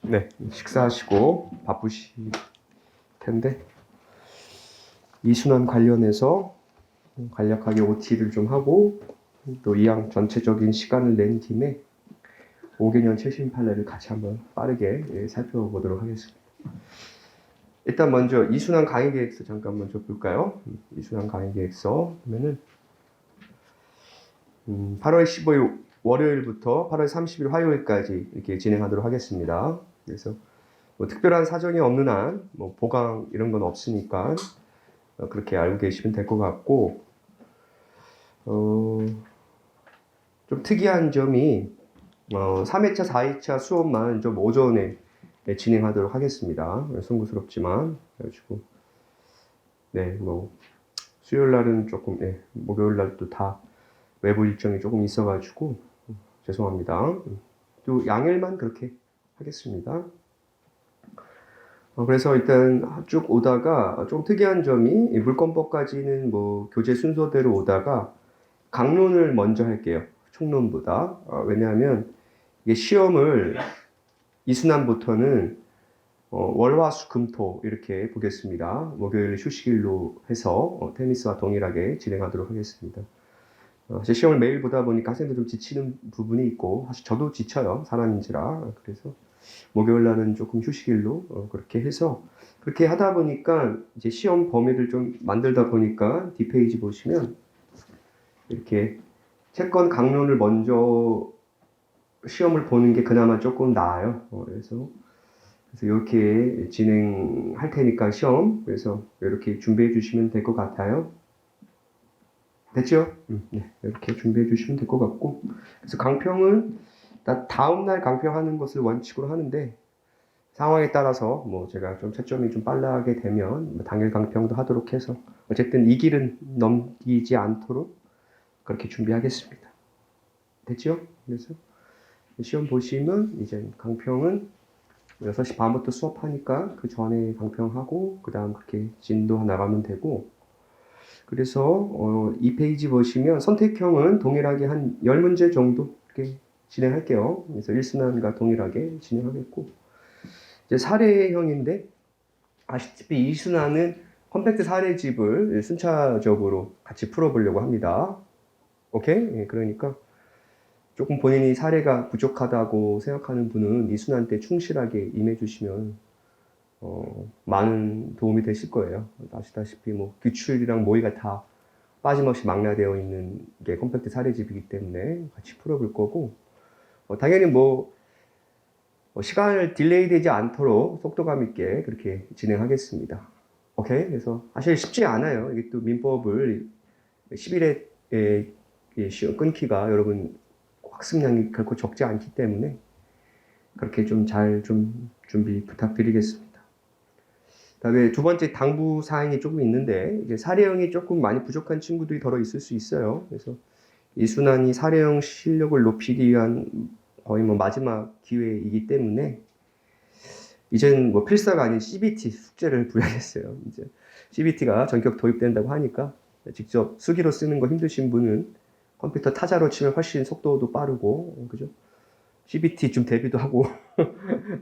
네, 식사하시고 바쁘실 텐데 이순환 관련해서 간략하게 OT를 좀 하고 또 이왕 전체적인 시간을 낸 김에 5개년 최신 판례를 같이 한번 빠르게 살펴보도록 하겠습니다. 일단 먼저 이순환 강의계획서 잠깐 먼저 볼까요? 이순환 강의계획서 보면은 8월 15일 월요일부터 8월 30일 화요일까지 이렇게 진행하도록 하겠습니다. 그래서 뭐 특별한 사정이 없는 한 뭐 보강 이런 건 없으니까 그렇게 알고 계시면 될 것 같고 좀 특이한 점이 3회차, 4회차 수업만 좀 오전에 진행하도록 하겠습니다. 송구스럽지만 그래가지고 네, 뭐 수요일 날은 조금 목요일 날도 다 외부 일정이 조금 있어가지고 죄송합니다. 또 양일만 그렇게 하겠습니다. 그래서 일단 쭉 오다가 좀 특이한 점이 물권법까지는 뭐 교재 순서대로 오다가 강론을 먼저 할게요. 총론보다. 왜냐하면 이게 시험을 이순환부터는 월화수금토 이렇게 보겠습니다. 목요일 휴식일로 해서 테니스와 동일하게 진행하도록 하겠습니다. 제 시험을 매일 보다 보니까 학생들 좀 지치는 부분이 있고 사실 저도 지쳐요. 사람인지라. 그래서 목요일 날은 조금 휴식일로 그렇게 해서 그렇게 하다 보니까 이제 시험 범위를 좀 만들다 보니까 뒷페이지 보시면 이렇게 채권 강론을 먼저 시험을 보는 게 그나마 조금 나아요. 그래서 이렇게 진행할 테니까 시험 그래서 이렇게 준비해 주시면 될 것 같아요. 됐죠? 네, 이렇게 준비해 주시면 될 것 같고 그래서 강평은 다음날 강평하는 것을 원칙으로 하는데 상황에 따라서 뭐 제가 좀 채점이 좀 빨라게 되면 뭐 당일 강평도 하도록 해서 어쨌든 이 길은 넘기지 않도록 그렇게 준비하겠습니다. 됐죠? 그래서 시험 보시면 이제 강평은 6시 반부터 수업하니까 그 전에 강평하고 그 다음 그렇게 진도 나가면 되고 그래서 이 페이지 보시면 선택형은 동일하게 한 10문제 정도 이렇게 진행할게요. 그래서 1순환과 동일하게 진행하겠고 이제 사례형인데 아시다시피 이순환은 컴팩트 사례집을 순차적으로 같이 풀어보려고 합니다. 오케이? 그러니까 조금 본인이 사례가 부족하다고 생각하는 분은 이순환 때 충실하게 임해주시면 많은 도움이 되실 거예요. 아시다시피 뭐 규출이랑 모의가 다 빠짐없이 망라되어 있는 게 컴팩트 사례집이기 때문에 같이 풀어볼 거고 당연히 뭐 시간을 딜레이 되지 않도록 속도감 있게 그렇게 진행하겠습니다. 오케이? 그래서 사실 쉽지 않아요. 이게 또 민법을 10일에 끊기가 여러분 학습량이 결코 적지 않기 때문에 그렇게 좀 잘 좀 준비 부탁드리겠습니다. 다음에 두 번째 당부 사항이 조금 있는데 이제 사례형이 조금 많이 부족한 친구들이 더러 있을 수 있어요. 그래서 이순환이 사례형 실력을 높이기 위한 거의 뭐 마지막 기회이기 때문에 이젠 뭐 필사가 아닌 CBT 숙제를 부여했어요. 이제 CBT가 전격 도입된다고 하니까 직접 수기로 쓰는 거 힘드신 분은 컴퓨터 타자로 치면 훨씬 속도도 빠르고 그죠? CBT 좀 대비도 하고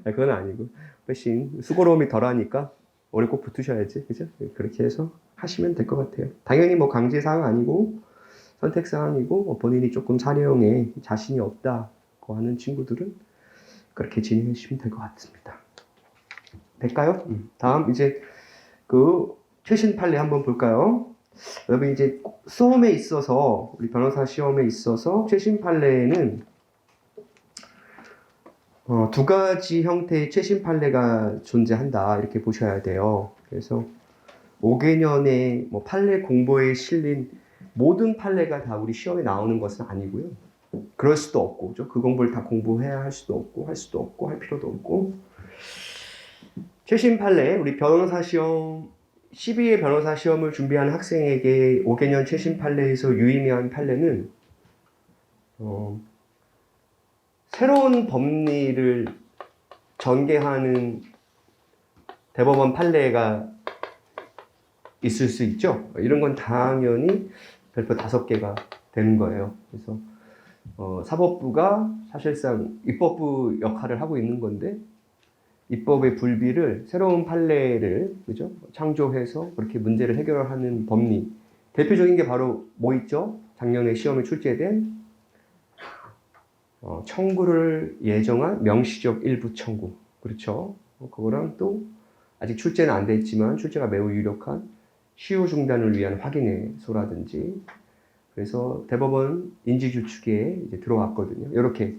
그건 아니고 훨씬 수고로움이 덜하니까 오늘 꼭 붙으셔야지 그죠? 그렇게 해서 하시면 될 것 같아요. 당연히 뭐 강제사항 아니고 선택사항이고 뭐 본인이 조금 사례형에 자신이 없다고 하는 친구들은 그렇게 진행해 주시면 될 것 같습니다. 될까요? 다음 이제 그 최신 판례 한번 볼까요? 여러분 이제 시험에 있어서 우리 변호사 시험에 있어서 최신 판례에는 두 가지 형태의 최신 판례가 존재한다 이렇게 보셔야 돼요. 그래서 5개년의 뭐 판례 공부에 실린 모든 판례가 다 우리 시험에 나오는 것은 아니고요. 그럴 수도 없고, 그죠? 그 공부를 다 공부해야 할 수도 없고, 할 필요도 없고. 최신 판례, 우리 변호사 시험, 12회 변호사 시험을 준비하는 학생에게 5개년 최신 판례에서 유의미한 판례는, 새로운 법리를 전개하는 대법원 판례가 있을 수 있죠. 이런 건 당연히 별표 5개가 되는 거예요. 그래서 사법부가 사실상 입법부 역할을 하고 있는 건데 입법의 불비를 새로운 판례를 그죠? 창조해서 그렇게 문제를 해결하는 법리. 대표적인 게 바로 뭐 있죠? 작년에 시험에 출제된 청구를 예정한 명시적 일부 청구. 그렇죠? 그거랑 또 아직 출제는 안 됐지만 출제가 매우 유력한 시효 중단을 위한 확인해소라든지 그래서 대법원 인지규칙에 이제 들어왔거든요.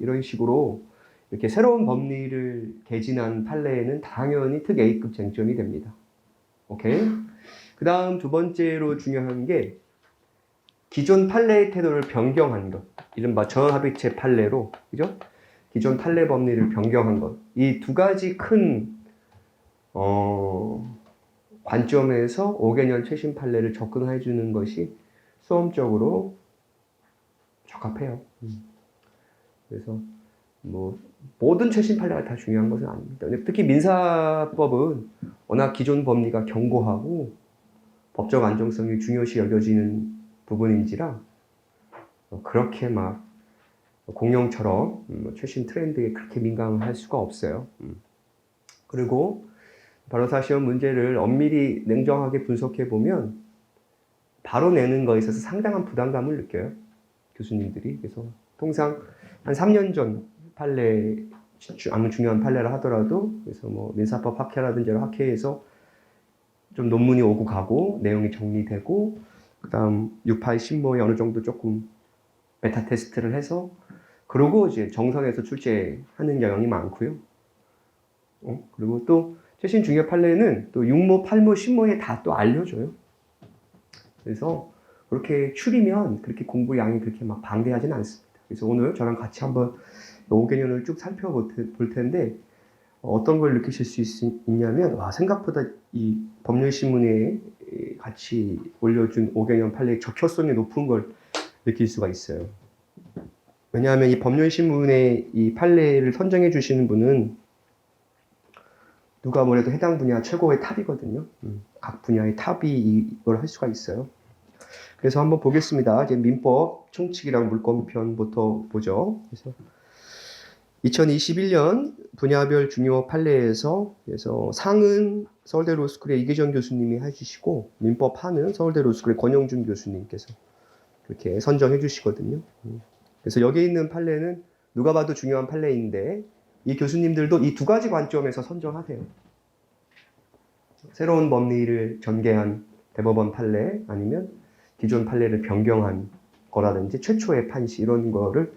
이런 식으로 이렇게 새로운 법리를 개진한 판례에는 당연히 특 A급 쟁점이 됩니다. 오케이? 그 다음 두 번째로 중요한 게 기존 판례의 태도를 변경한 것. 이른바 전합의체 판례로, 그죠? 기존 판례 법리를 변경한 것. 이 두 가지 큰, 관점에서 5개년 최신 판례를 접근해주는 것이 수험적으로 적합해요. 그래서, 모든 최신 판례가 다 중요한 것은 아닙니다. 특히 민사법은 워낙 기존 법리가 견고하고 법적 안정성이 중요시 여겨지는 부분인지라 그렇게 막 공룡처럼 최신 트렌드에 그렇게 민감할 수가 없어요. 그리고 변호사 시험 문제를 엄밀히 냉정하게 분석해 보면 바로 내는 거에 있어서 상당한 부담감을 느껴요. 교수님들이. 그래서 통상 한 3년 전 판례, 아무 중요한 판례를 하더라도 그래서 뭐 민사법 학회라든지 학회에서 좀 논문이 오고 가고 내용이 정리되고 그 다음 6파의 신모에 어느 정도 조금 베타 테스트를 해서 그러고 이제 정선에서 출제하는 경향이 많고요. 그리고 또 최신 중요 판례는 또 6모, 8모, 10모에 다 또 알려줘요. 그래서 그렇게 추리면 그렇게 공부 양이 그렇게 막 방대하진 않습니다. 그래서 오늘 저랑 같이 한번 5개년을 쭉 살펴볼 텐데 어떤 걸 느끼실 수 있냐면 생각보다 이 법률신문에 같이 올려준 5개년 판례의 적혈성이 높은 걸 느낄 수가 있어요. 왜냐하면 이 법률신문에 이 판례를 선정해 주시는 분은 누가 뭐래도 해당 분야 최고의 탑이거든요. 각 분야의 탑이 이걸 할 수가 있어요. 그래서 한번 보겠습니다. 이제 민법 총칙이랑 물권편부터 보죠. 그래서 2021년 분야별 중요 판례에서 그래서 상은 서울대 로스쿨의 이계정 교수님이 해주시고 민법 하는 서울대 로스쿨의 권영준 교수님께서 그렇게 선정해 주시거든요. 그래서 여기 있는 판례는 누가 봐도 중요한 판례인데 이 교수님들도 이 두 가지 관점에서 선정하세요. 새로운 법리를 전개한 대법원 판례 아니면 기존 판례를 변경한 거라든지 최초의 판시 이런 거를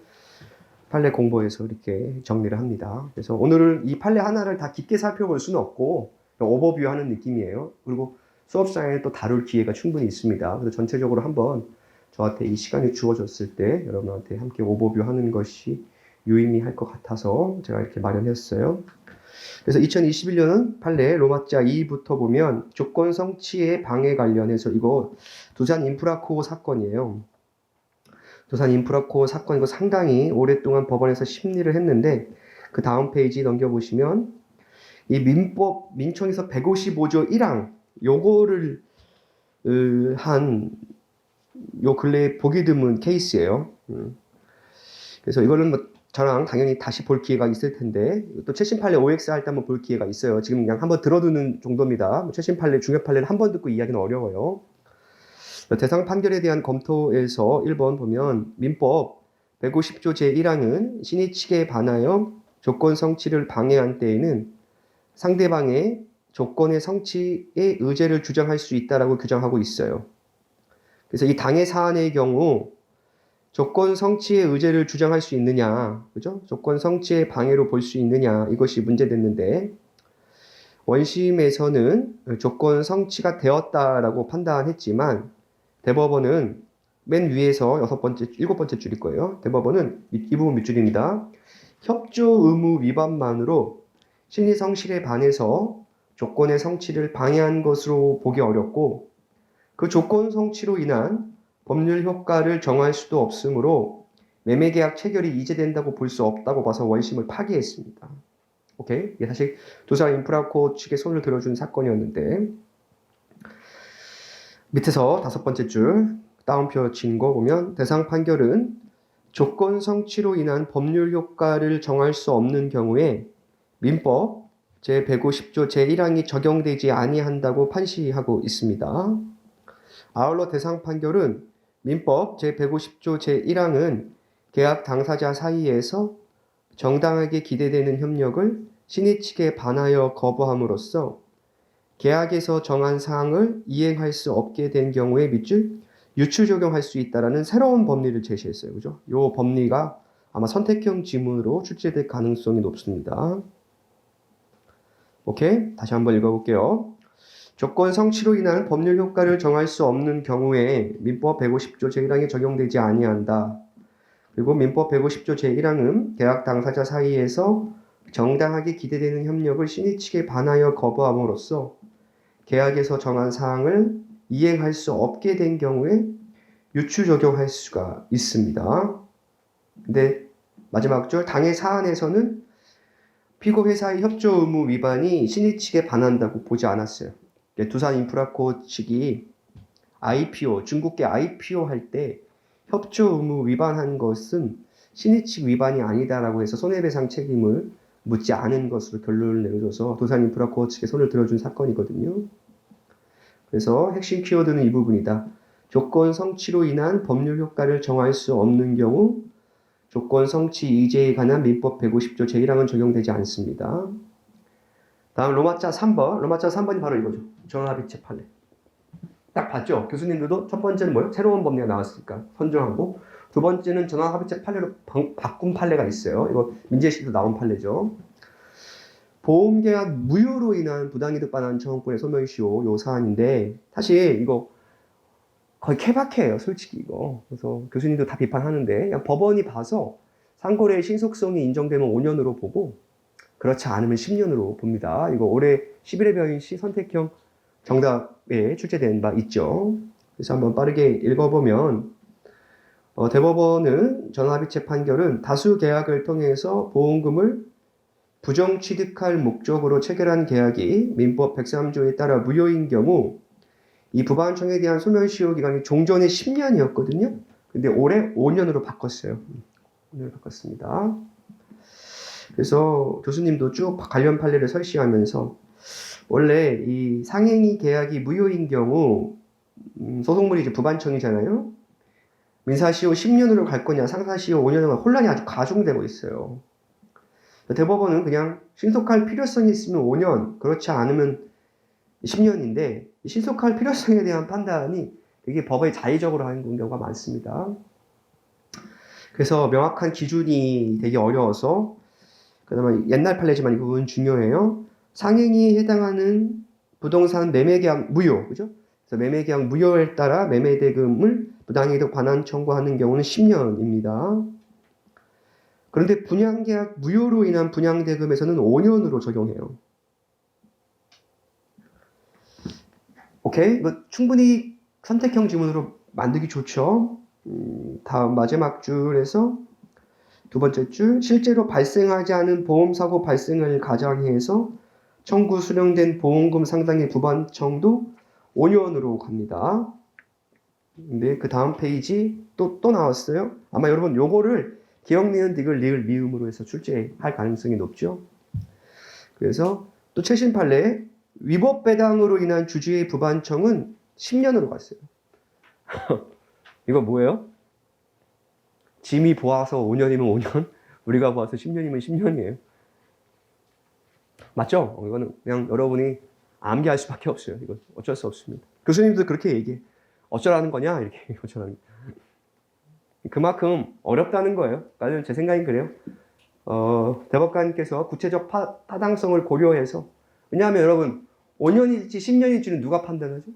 판례 공부에서 이렇게 정리를 합니다. 그래서 오늘은 이 판례 하나를 다 깊게 살펴볼 수는 없고 오버뷰 하는 느낌이에요. 그리고 수업 시간에 또 다룰 기회가 충분히 있습니다. 그래서 전체적으로 한번 저한테 이 시간이 주어졌을 때 여러분한테 함께 오버뷰 하는 것이 유의미할 것 같아서 제가 이렇게 마련했어요. 그래서 2021년은 판례 로마자 2부터 보면 조건 성취의 방해 관련해서 이거 두산 인프라코어 사건이에요. 두산 인프라코어 사건 이거 상당히 오랫동안 법원에서 심리를 했는데 그 다음 페이지 넘겨보시면 이 민청에서 155조 1항 요거를 요 근래에 보기 드문 케이스예요. 그래서 이거는 뭐 저랑 당연히 다시 볼 기회가 있을 텐데 또 최신 판례 OX 할 때 한번 볼 기회가 있어요. 지금 그냥 한번 들어두는 정도입니다. 최신 판례, 중요 판례를 한번 듣고 이야기는 어려워요. 대상 판결에 대한 검토에서 1번 보면 민법 150조 제1항은 신의 측에 반하여 조건 성취를 방해한 때에는 상대방의 조건의 성취의 의제를 주장할 수 있다라고 규정하고 있어요. 그래서 이 당해 사안의 경우 조건 성취의 의제를 주장할 수 있느냐, 그죠? 조건 성취의 방해로 볼 수 있느냐, 이것이 문제됐는데, 원심에서는 조건 성취가 되었다라고 판단했지만, 대법원은 맨 위에서 일곱 번째 줄일 거예요. 대법원은 이 부분 밑줄입니다. 협조 의무 위반만으로 신의 성실에 반해서 조건의 성취를 방해한 것으로 보기 어렵고, 그 조건 성취로 인한 법률 효과를 정할 수도 없으므로 매매계약 체결이 이제된다고 볼 수 없다고 봐서 원심을 파기했습니다. 오케이? 이게 사실 두산 인프라코 측에 손을 들어준 사건이었는데 밑에서 5번째 줄 다운표 친 거 보면 대상 판결은 조건 성취로 인한 법률 효과를 정할 수 없는 경우에 민법 제150조 제1항이 적용되지 아니한다고 판시하고 있습니다. 아울러 대상 판결은 민법 제150조 제1항은 계약 당사자 사이에서 정당하게 기대되는 협력을 신의 측에 반하여 거부함으로써 계약에서 정한 사항을 이행할 수 없게 된 경우에 밑줄 유추 적용할 수 있다라는 새로운 법리를 제시했어요. 그죠? 이 법리가 아마 선택형 지문으로 출제될 가능성이 높습니다. 오케이? 다시 한번 읽어볼게요. 조건 성취로 인한 법률 효과를 정할 수 없는 경우에 민법 150조 제1항이 적용되지 아니한다. 그리고 민법 150조 제1항은 계약 당사자 사이에서 정당하게 기대되는 협력을 신의 측에 반하여 거부함으로써 계약에서 정한 사항을 이행할 수 없게 된 경우에 유추 적용할 수가 있습니다. 근데 마지막 줄 당해 사안에서는 피고 회사의 협조 의무 위반이 신의 측에 반한다고 보지 않았어요. 두산인프라코 측이 IPO, 중국계 IPO 할 때 협조 의무 위반한 것은 신의 측 위반이 아니다라고 해서 손해배상 책임을 묻지 않은 것으로 결론을 내려줘서 두산인프라코 측에 손을 들어준 사건이거든요. 그래서 핵심 키워드는 이 부분이다. 조건 성취로 인한 법률 효과를 정할 수 없는 경우 조건 성취 이제에 관한 민법 150조 제1항은 적용되지 않습니다. 다음 로마자 3번. 로마자 3번이 바로 이거죠. 전화합의체 판례. 딱 봤죠? 교수님들도 첫 번째는 뭐예요? 새로운 법리가 나왔으니까 선정하고, 두 번째는 전화합의체 판례로 바꾼 판례가 있어요. 이거 민재시에서 나온 판례죠. 보험계약 무효로 인한 부당이득 반환 청구권의 소멸시효 요 사안인데, 사실 이거 거의 케바케예요, 솔직히 이거. 그래서 교수님도 다 비판하는데, 그냥 법원이 봐서 상고래의 신속성이 인정되면 5년으로 보고, 그렇지 않으면 10년으로 봅니다. 이거 올해 11회 변시 선택형 정답에 출제된 바 있죠. 그래서 한번 빠르게 읽어보면, 대법원은 전화합의체 판결은 다수 계약을 통해서 보험금을 부정 취득할 목적으로 체결한 계약이 민법 103조에 따라 무효인 경우 이 부반청에 대한 소멸시효 기간이 종전에 10년이었거든요. 근데 올해 5년으로 바꿨어요. 5년으로 바꿨습니다. 그래서 교수님도 쭉 관련 판례를 설시하면서 원래 이 상행위 계약이 무효인 경우 소송물이 이제 부반청이잖아요. 민사시효 10년으로 갈 거냐 상사시효 5년으로 혼란이 아주 가중되고 있어요. 대법원은 그냥 신속할 필요성이 있으면 5년, 그렇지 않으면 10년인데 신속할 필요성에 대한 판단이 되게 법에 자의적으로 하는 경우가 많습니다. 그래서 명확한 기준이 되게 어려워서, 그다음에 옛날 판례지만 이 부분 중요해요. 상행위에 해당하는 부동산 매매계약 무효, 그죠? 그래서 매매계약 무효에 따라 매매대금을 부당이득 반환 청구하는 경우는 10년입니다. 그런데 분양계약 무효로 인한 분양대금에서는 5년으로 적용해요. 오케이? 충분히 선택형 지문으로 만들기 좋죠. 다음 마지막 줄에서 두 번째 줄, 실제로 발생하지 않은 보험사고 발생을 가정해서 청구 수령된 보험금 상당의 부반청도 5년으로 갑니다. 근데 그 다음 페이지 또 나왔어요. 아마 여러분 요거를 기억, 니은, 디귿, 리을, 미음으로 해서 출제할 가능성이 높죠. 그래서 또 최신 판례, 위법 배당으로 인한 주주의 부반청은 10년으로 갔어요. 이거 뭐예요? 짐이 보아서 5년이면 5년, 우리가 보아서 10년이면 10년이에요. 맞죠? 이거는 그냥 여러분이 암기할 수밖에 없어요. 이거 어쩔 수 없습니다. 교수님도 그렇게 얘기해. 어쩌라는 거냐? 이렇게 어쩌라는. 그만큼 어렵다는 거예요. 그러니까 제 생각엔 그래요. 대법관께서 구체적 타당성을 고려해서, 왜냐하면 여러분 5년일지 10년일지는 누가 판단하죠?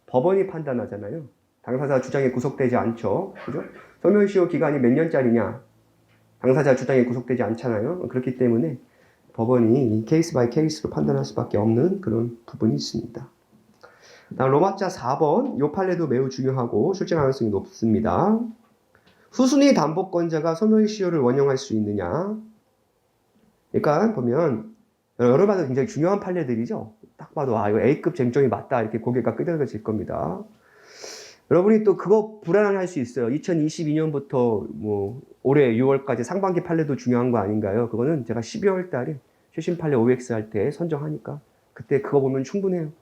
법원이 판단하잖아요. 당사자 주장에 구속되지 않죠. 그죠? 소멸시효 기간이 몇 년짜리냐? 당사자 주장에 구속되지 않잖아요. 그렇기 때문에 법원이 케이스 바이 케이스로 판단할 수밖에 없는 그런 부분이 있습니다. 다음 로마자 4번, 이 판례도 매우 중요하고 출제 가능성이 높습니다. 후순위 담보권자가 소멸시효를 원용할 수 있느냐? 그러니까 보면 여러 봐도 굉장히 중요한 판례들이죠. 딱 봐도 이거 A급 쟁점이 맞다 이렇게 고개가 끄덕여질 겁니다. 여러분이 또 그거 불안할 수 있어요. 2022년부터 뭐 올해 6월까지 상반기 판례도 중요한 거 아닌가요? 그거는 제가 12월 달에 최신 판례 OX 할 때 선정하니까 그때 그거 보면 충분해요.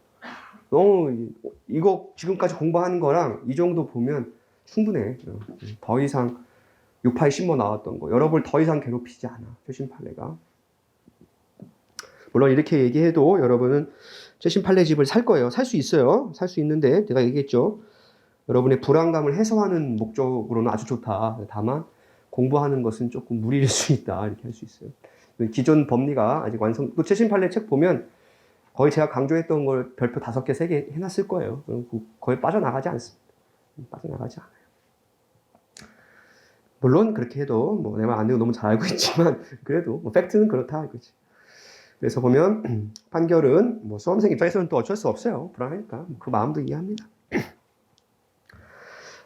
너무 이거 지금까지 공부하는 거랑 이 정도 보면 충분해. 더 이상 6파이 신모 나왔던 거 여러분을 더 이상 괴롭히지 않아. 최신 판례가. 물론 이렇게 얘기해도 여러분은 최신 판례 집을 살 거예요. 살 수 있어요. 살 수 있는데 제가 얘기했죠. 여러분의 불안감을 해소하는 목적으로는 아주 좋다. 다만 공부하는 것은 조금 무리일 수 있다. 이렇게 할 수 있어요. 기존 법리가 아직 완성, 또 최신 판례 책 보면 거의 제가 강조했던 걸 별표 5개, 3개 해놨을 거예요. 거의 빠져나가지 않습니다. 빠져나가지 않아요. 물론 그렇게 해도 뭐 내 말 안 되고 너무 잘 알고 있지만 그래도 뭐 팩트는 그렇다 이거지. 그래서 보면 판결은 뭐 수험생 입장에서는 또 어쩔 수 없어요. 불안하니까 그 마음도 이해합니다.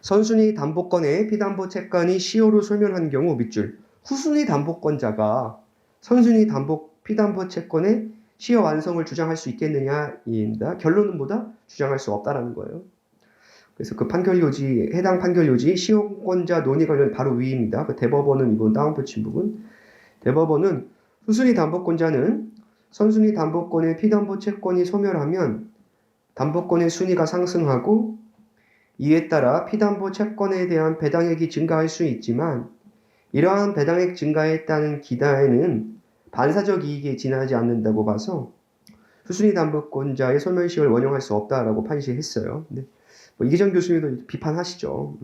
선순위 담보권의 피담보 채권이 시효로 소멸한 경우 밑줄. 후순위 담보권자가 선순위 담보 피담보 채권의 시효 완성을 주장할 수 있겠느냐입니다. 결론은 뭐다? 주장할 수 없다라는 거예요. 그래서 그 판결 요지, 해당 판결 요지 시효권자 논의 관련 바로 위입니다. 그 대법원은 이번 다운표 친 부분. 대법원은 후순위 담보권자는 선순위 담보권의 피담보 채권이 소멸하면 담보권의 순위가 상승하고 이에 따라 피담보 채권에 대한 배당액이 증가할 수 있지만 이러한 배당액 증가에 따른 기다에는 반사적 이익에 지나지 않는다고 봐서 후순위 담보권자의 소멸시효를 원용할 수 없다라고 판시했어요. 근데 뭐 이기정 교수님도 비판하시죠.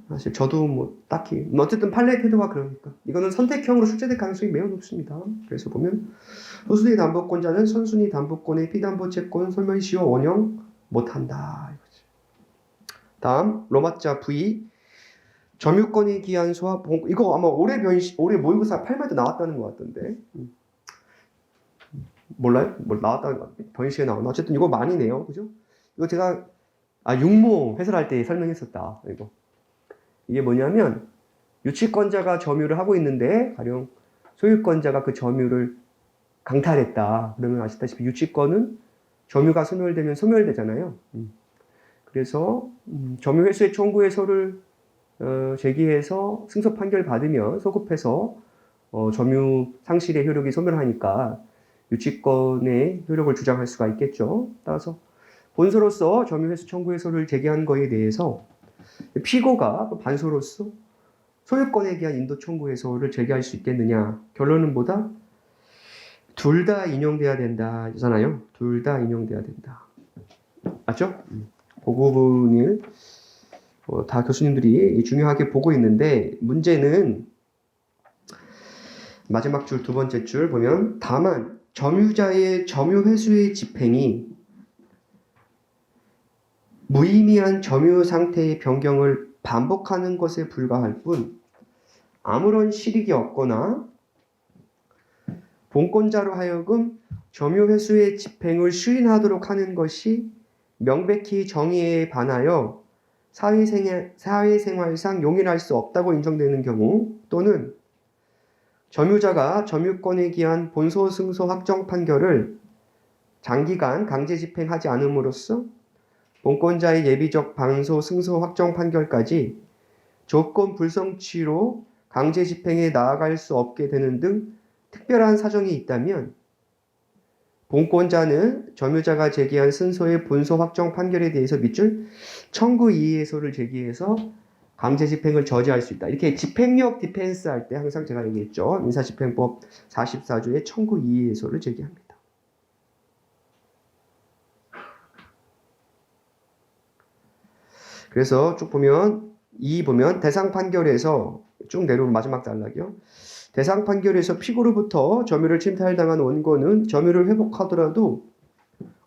사실 저도 뭐 딱히 어쨌든 판례 태도가 그러니까 이거는 선택형으로 출제될 가능성이 매우 높습니다. 그래서 보면 후순위 담보권자는 선순위 담보권의 피담보 채권 소멸시효 원용 못한다. 이거지. 다음 로마자 V 점유권에 기한 소합 이거 아마 올해 모의고사 8마도 나왔다는 것 같던데 몰라요? 뭘 나왔다는 것 같아. 변시에 나오나 어쨌든 이거 많이 내요, 그죠? 이거 제가 육모 해설할 때 설명했었다. 이게 뭐냐면 유치권자가 점유를 하고 있는데 가령 소유권자가 그 점유를 강탈했다. 그러면 아시다시피 유치권은 점유가 소멸되면 소멸되잖아요. 그래서 점유 회수의 청구해서를 제기해서 승소 판결 받으면 소급해서 점유 상실의 효력이 소멸하니까 유치권의 효력을 주장할 수가 있겠죠. 따라서 본소로서 점유 회수 청구해서를 제기한 거에 대해서 피고가 반소로서 소유권에 대한 인도 청구해서를 제기할 수 있겠느냐. 결론은 뭐다? 둘 다 인용돼야 된다잖아요. 둘 다 인용돼야 된다. 맞죠? 그 부분을 다 교수님들이 중요하게 보고 있는데 문제는 마지막 줄 두 번째 줄 보면 다만 점유자의 점유 회수의 집행이 무의미한 점유 상태의 변경을 반복하는 것에 불과할 뿐 아무런 실익이 없거나 본권자로 하여금 점유 회수의 집행을 수인하도록 하는 것이 명백히 정의에 반하여 사회생활상 용인할 수 없다고 인정되는 경우 또는 점유자가 점유권에 기한 본소 승소 확정 판결을 장기간 강제 집행하지 않음으로써 본권자의 예비적 반소 승소 확정 판결까지 조건 불성취로 강제 집행에 나아갈 수 없게 되는 등 특별한 사정이 있다면 본권자는 점유자가 제기한 승소의 본소 확정 판결에 대해서 밑줄 청구 이의해소를 제기해서 강제 집행을 저지할 수 있다. 이렇게 집행력 디펜스 할 때 항상 제가 얘기했죠. 민사집행법 44조의 청구 이의해소를 제기합니다. 그래서 쭉 보면 대상 판결에서 쭉 내려오면 마지막 단락이요. 대상 판결에서 피고로부터 점유를 침탈당한 원고는 점유를 회복하더라도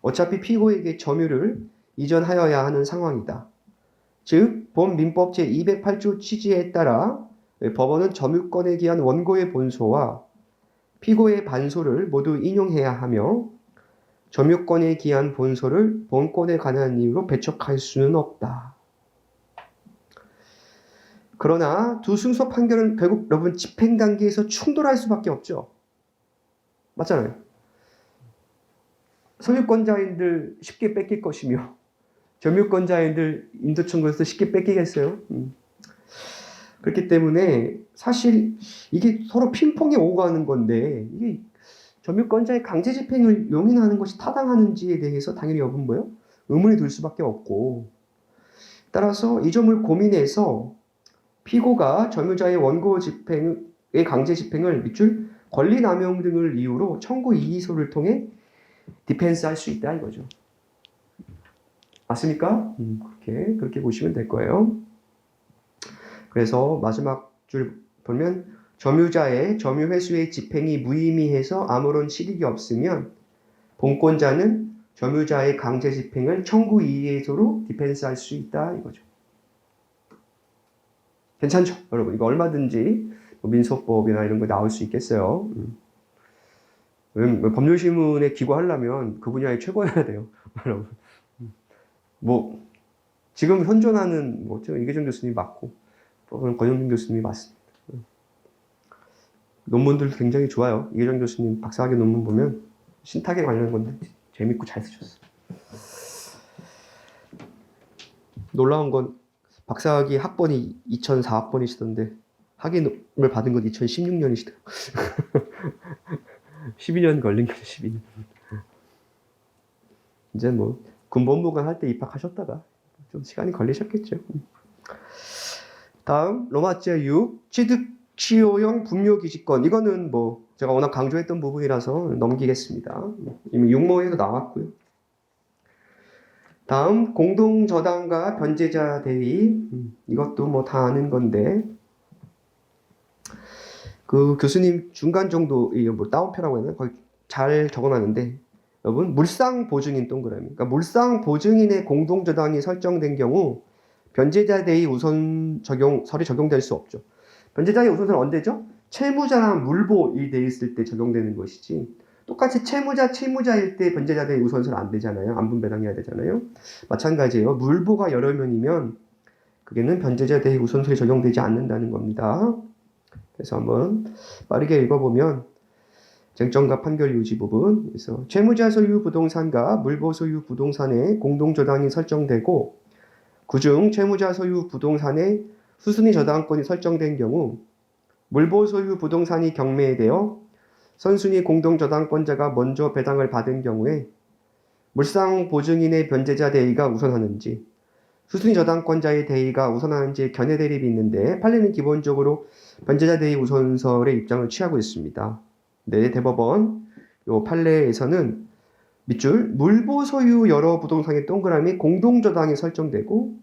어차피 피고에게 점유를 이전하여야 하는 상황이다. 즉, 본 민법 제208조 취지에 따라 법원은 점유권에 기한 원고의 본소와 피고의 반소를 모두 인용해야 하며 점유권에 기한 본소를 본권에 관한 이유로 배척할 수는 없다. 그러나 두 승소 판결은 결국 여러분 집행 단계에서 충돌할 수밖에 없죠. 맞잖아요. 소유권자인들 쉽게 뺏길 것이며 점유권자인들 인도 청구에서 쉽게 뺏기겠어요. 그렇기 때문에 사실 이게 서로 핑퐁이 오고 가는 건데 이게 점유권자의 강제 집행을 용인하는 것이 타당하는지에 대해서 당연히 여분 뭐요? 의문이 들 수밖에 없고 따라서 이 점을 고민해서 피고가 점유자의 원고 집행의 강제 집행을 밑줄 권리남용 등을 이유로 청구 이의소를 통해 디펜스 할 수 있다 이거죠. 맞습니까? 그렇게 보시면 될 거예요. 그래서 마지막 줄 보면 점유자의 점유 회수의 집행이 무의미해서 아무런 실익이 없으면 본권자는 점유자의 강제 집행을 청구 이의소로 디펜스 할 수 있다 이거죠. 괜찮죠? 여러분 이거 얼마든지 민소법이나 이런 거 나올 수 있겠어요. 법률신문에 기고하려면 그 분야의 최고여야 돼요. 여러분. 뭐 지금 현존하는 이계정 교수님이 맞고 권영준 교수님이 맞습니다. 논문들도 굉장히 좋아요. 이계정 교수님 박사학위 논문 보면 신탁에 관련한 건데 재밌고 잘 쓰셨어요. 놀라운 건 박사학위 학번이 2004학번이시던데 학위를 받은 건 2016년이시더라고요. 12년 걸린 거죠. 12년. 이제 뭐 군법무관 할 때 입학하셨다가 좀 시간이 걸리셨겠죠. 다음 로마자 6 취득 취효형 분묘기지권. 이거는 뭐 제가 워낙 강조했던 부분이라서 넘기겠습니다. 이미 육모에도 나왔고요. 다음 공동저당과 변제자 대위. 이것도 뭐 다 아는 건데 그 교수님 중간 정도 뭐 다운표라고 했나? 거의 잘 적어놨는데 여러분 물상 보증인 동그라미. 그러니까 물상 보증인의 공동저당이 설정된 경우 변제자 대위 우선 설이 적용될 수 없죠. 변제자의 우선설은 언제죠? 채무자랑 물보이 돼 있을 때 적용되는 것이지. 똑같이 채무자일 때 변제자 대위 우선설 안 되잖아요. 안분 배당해야 되잖아요. 마찬가지예요. 물보가 여러 명이면 그게는 변제자 대위 우선설이 적용되지 않는다는 겁니다. 그래서 한번 빠르게 읽어보면 쟁점과 판결 유지 부분. 그래서 채무자 소유 부동산과 물보 소유 부동산의 공동저당이 설정되고 그중 채무자 소유 부동산의 수순위 저당권이 설정된 경우 물보 소유 부동산이 경매되어 선순위 공동저당권자가 먼저 배당을 받은 경우에 물상 보증인의 변제자 대위가 우선하는지 수순위 저당권자의 대위가 우선하는지 견해 대립이 있는데 판례는 기본적으로 변제자 대위 우선설의 입장을 취하고 있습니다. 네, 대법원 요 판례에서는 밑줄 물보 소유 여러 부동산의 동그라미 공동저당이 설정되고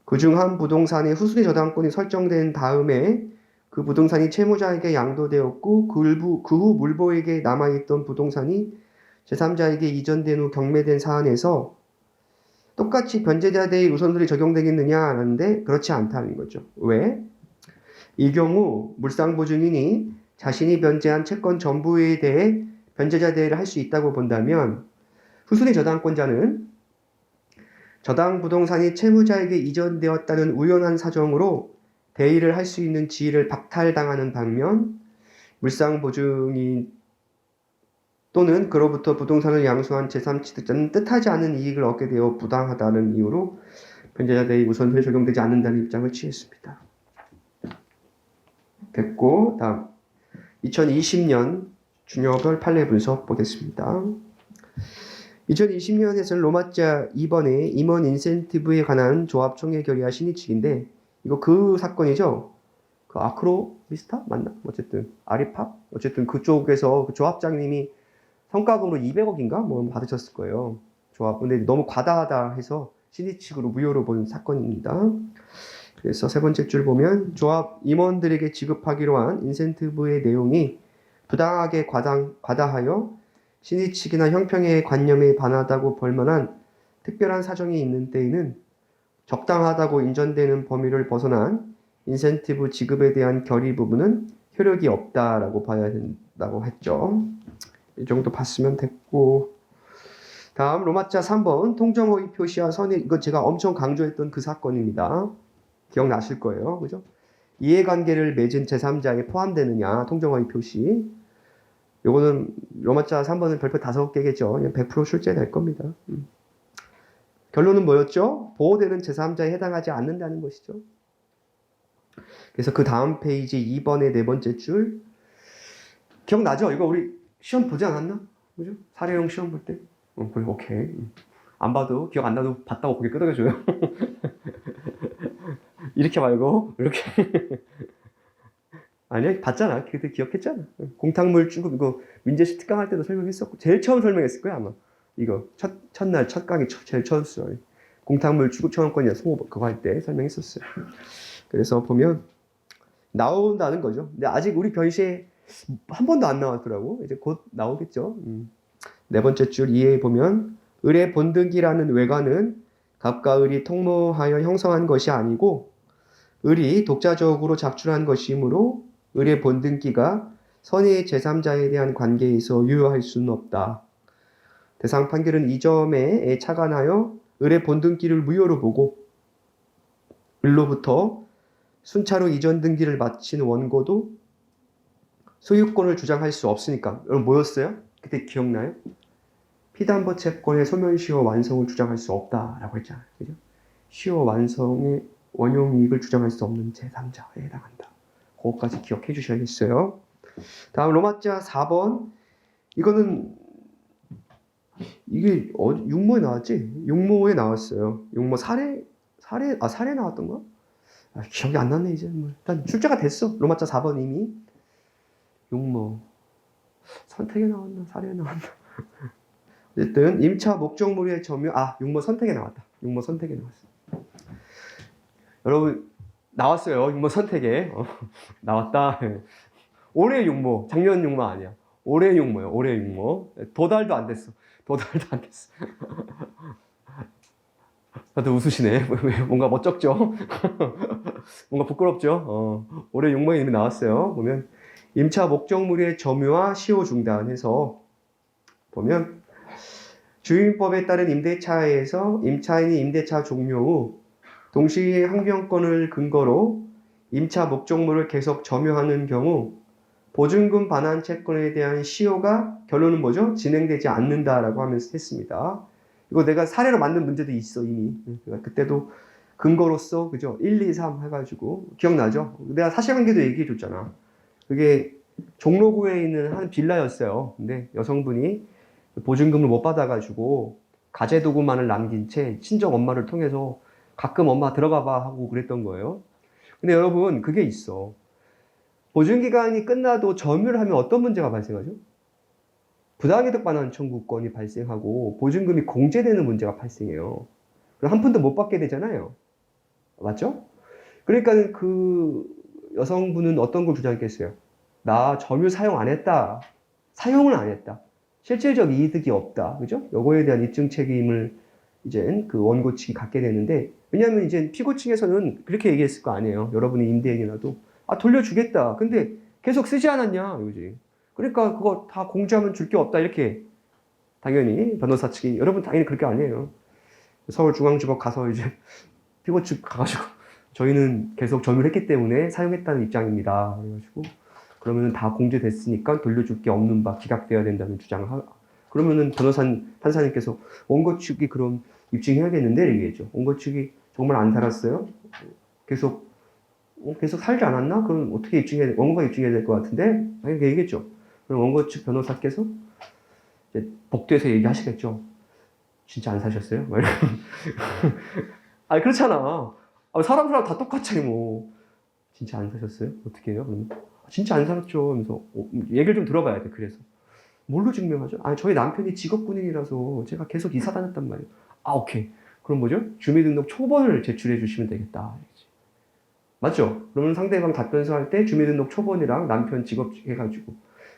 그중 한 부동산의 후순위 저당권이 설정된 다음에 그 부동산이 채무자에게 양도되었고 그 후 물보에게 남아있던 부동산이 제3자에게 이전된 후 경매된 사안에서 똑같이 변제자 대위 우선설이 적용되겠느냐 하는데 그렇지 않다는 거죠. 왜? 이 경우 물상보증인이 자신이 변제한 채권 전부에 대해 변제자 대위를 할 수 있다고 본다면 후순위 저당권자는 저당 부동산이 채무자에게 이전되었다는 우연한 사정으로 대위를 할 수 있는 지위를 박탈당하는 반면 물상보증인 또는 그로부터 부동산을 양수한 제3취득자는 뜻하지 않은 이익을 얻게 되어 부당하다는 이유로 변제자 대위 우선설이 적용되지 않는다는 입장을 취했습니다. 됐고 다음 2020년 중요별 판례 분석 보겠습니다. 2020년에서는 로마자 2번에 임원 인센티브에 관한 조합총회 결의안 신의칙인데 이거 그 사건이죠. 그 아크로비스타 맞나? 어쨌든 아리팝 어쨌든 그쪽에서 그 조합장님이 성과금으로 200억인가 뭐 받으셨을 거예요. 조합. 근데 너무 과다하다 해서 신의칙으로 무효로 본 사건입니다. 그래서 세 번째 줄 보면 조합 임원들에게 지급하기로 한 인센티브의 내용이 부당하게 과다하여 신의칙이나 형평의 관념에 반하다고 볼만한 특별한 사정이 있는 때에는 적당하다고 인정되는 범위를 벗어난 인센티브 지급에 대한 결의 부분은 효력이 없다라고 봐야 된다고 했죠. 이 정도 봤으면 됐고 다음 로마자 3번 통정허위 표시와 선의 이거 제가 엄청 강조했던 그 사건입니다. 기억나실 거예요. 그죠? 이해관계를 맺은 제3자에 포함되느냐 통정허위 표시 요거는 로마자 3번은 별표 5개겠죠. 100% 출제될 겁니다. 결론은 뭐였죠? 보호되는 제3자에 해당하지 않는다는 것이죠. 그래서 그 다음 페이지 2번의 네 번째 줄 기억나죠? 이거 우리 시험 보지 않았나? 그죠? 사례형 시험 볼 때. 그래, 오케이. 안 봐도 기억 안 나도 봤다고 고개 끄덕여줘요. 이렇게 말고 이렇게. 아니야, 봤잖아. 그때 기억했잖아. 공탁물 주급 이거 민재씨 특강할 때도 설명했었고 제일 처음 설명했을 거야 아마. 이거 첫날 첫 강의 제일 처음이었어요. 공탁물 주급 청원권이야 송호 그거 할 때 설명했었어요. 그래서 보면 나온다는 거죠. 근데 아직 우리 변시에 한 번도 안 나왔더라고. 이제 곧 나오겠죠. 네 번째 줄 2에 보면 을의 본등기라는 외관은 갑과 을이 통모하여 형성한 것이 아니고 을이 독자적으로 작출한 것이므로 을의 본등기가 선의 제3자에 대한 관계에서 유효할 수는 없다. 대상 판결은 이 점에 착안하여 을의 본등기를 무효로 보고 을로부터 순차로 이전 등기를 마친 원고도 소유권을 주장할 수 없으니까. 여러분 뭐였어요? 그때 기억나요? 피담보 채권의 소멸시효 완성을 주장할 수 없다라고 했잖아요. 그죠? 시효 완성의 원용이익을 주장할 수 없는 제3자에 해당한다. 그것까지 기억해 주셔야겠어요. 다음 로마자 4번. 이거는 이게 육모에 나왔지? 육모에 나왔어요. 육모 사례 나왔던가? 기억이 안 나네 이제. 일단 출제가 됐어. 로마자 4번 이미. 육모 선택에 나왔나 사례에 나왔나? 어쨌든 임차 목적물의 점유 육모 선택에 나왔다. 육모 선택에 나왔어. 여러분 나왔어요. 육모 선택에 나왔다. 올해 육모, 작년 육모 아니야. 올해 육모요. 올해 육모. 도달도 안 됐어. 도달도 안 됐어. 다들 웃으시네. 뭔가 멋쩍죠? 뭔가 부끄럽죠? 올해 육모에 이미 나왔어요. 보면 임차 목적물의 점유와 시효 중단해서 보면 주임법에 따른 임대차에서 임차인이 임대차 종료 후 동시에 항변권을 근거로 임차 목적물을 계속 점유하는 경우 보증금 반환 채권에 대한 시효가 결론은 뭐죠? 진행되지 않는다라고 하면서 했습니다. 이거 내가 사례로 만든 문제도 있어 이미. 그때도 근거로서 그죠? 1, 2, 3 해가지고 기억나죠? 내가 사실관계도 얘기해 줬잖아. 그게 종로구에 있는 한 빌라였어요. 근데 여성분이 보증금을 못 받아가지고 가재도구만을 남긴 채 친정 엄마를 통해서 가끔 엄마 들어가봐 하고 그랬던 거예요. 근데 여러분 그게 있어. 보증기간이 끝나도 점유를 하면 어떤 문제가 발생하죠? 부당이득 반환 청구권이 발생하고 보증금이 공제되는 문제가 발생해요. 그럼 한 푼도 못 받게 되잖아요. 맞죠? 그러니까 그 여성분은 어떤 걸 주장했겠어요? 나 점유 사용 안 했다. 사용을 안 했다. 실질적 이득이 없다. 그죠? 요거에 대한 입증 책임을 이제 그 원고 측이 갖게 되는데, 왜냐하면 이제 피고 측에서는 그렇게 얘기했을 거 아니에요. 여러분이 임대인이라도 돌려주겠다. 근데 계속 쓰지 않았냐 이거지. 그러니까 그거 다 공제하면 줄 게 없다 이렇게 당연히 변호사 측이 여러분 당연히 그렇게 아니에요. 서울중앙지법 가서 이제 피고 측 가가지고 저희는 계속 점유를 했기 때문에 사용했다는 입장입니다. 그래가지고 그러면은 다 공제됐으니까 돌려줄 게 없는 바 기각돼야 된다는 주장을 그러면은 판사님께서 원고 측이 그럼 입증해야겠는데 얘기했죠. 원고 측이 정말 안 살았어요. 계속 살지 않았나? 그럼 어떻게 원고가 입증해야 될 것 같은데? 이렇게 얘기했죠. 그럼 원고 측 변호사께서 이제 복도에서 얘기하시겠죠. 진짜 안 사셨어요? 그렇잖아. 사람 다 똑같지 뭐. 진짜 안 사셨어요? 어떻게 해요? 그러면 진짜 안 살았죠. 하면서 얘기를 좀 들어봐야 돼. 그래서 뭘로 증명하죠? 저희 남편이 직업군인이라서 제가 계속 이사 다녔단 말이에요. 오케이. 그럼 뭐죠? 주민등록 초본을 제출해 주시면 되겠다. 맞죠? 그러면 상대방 답변서 할 때 주민등록 초본이랑 남편 직업 해가지고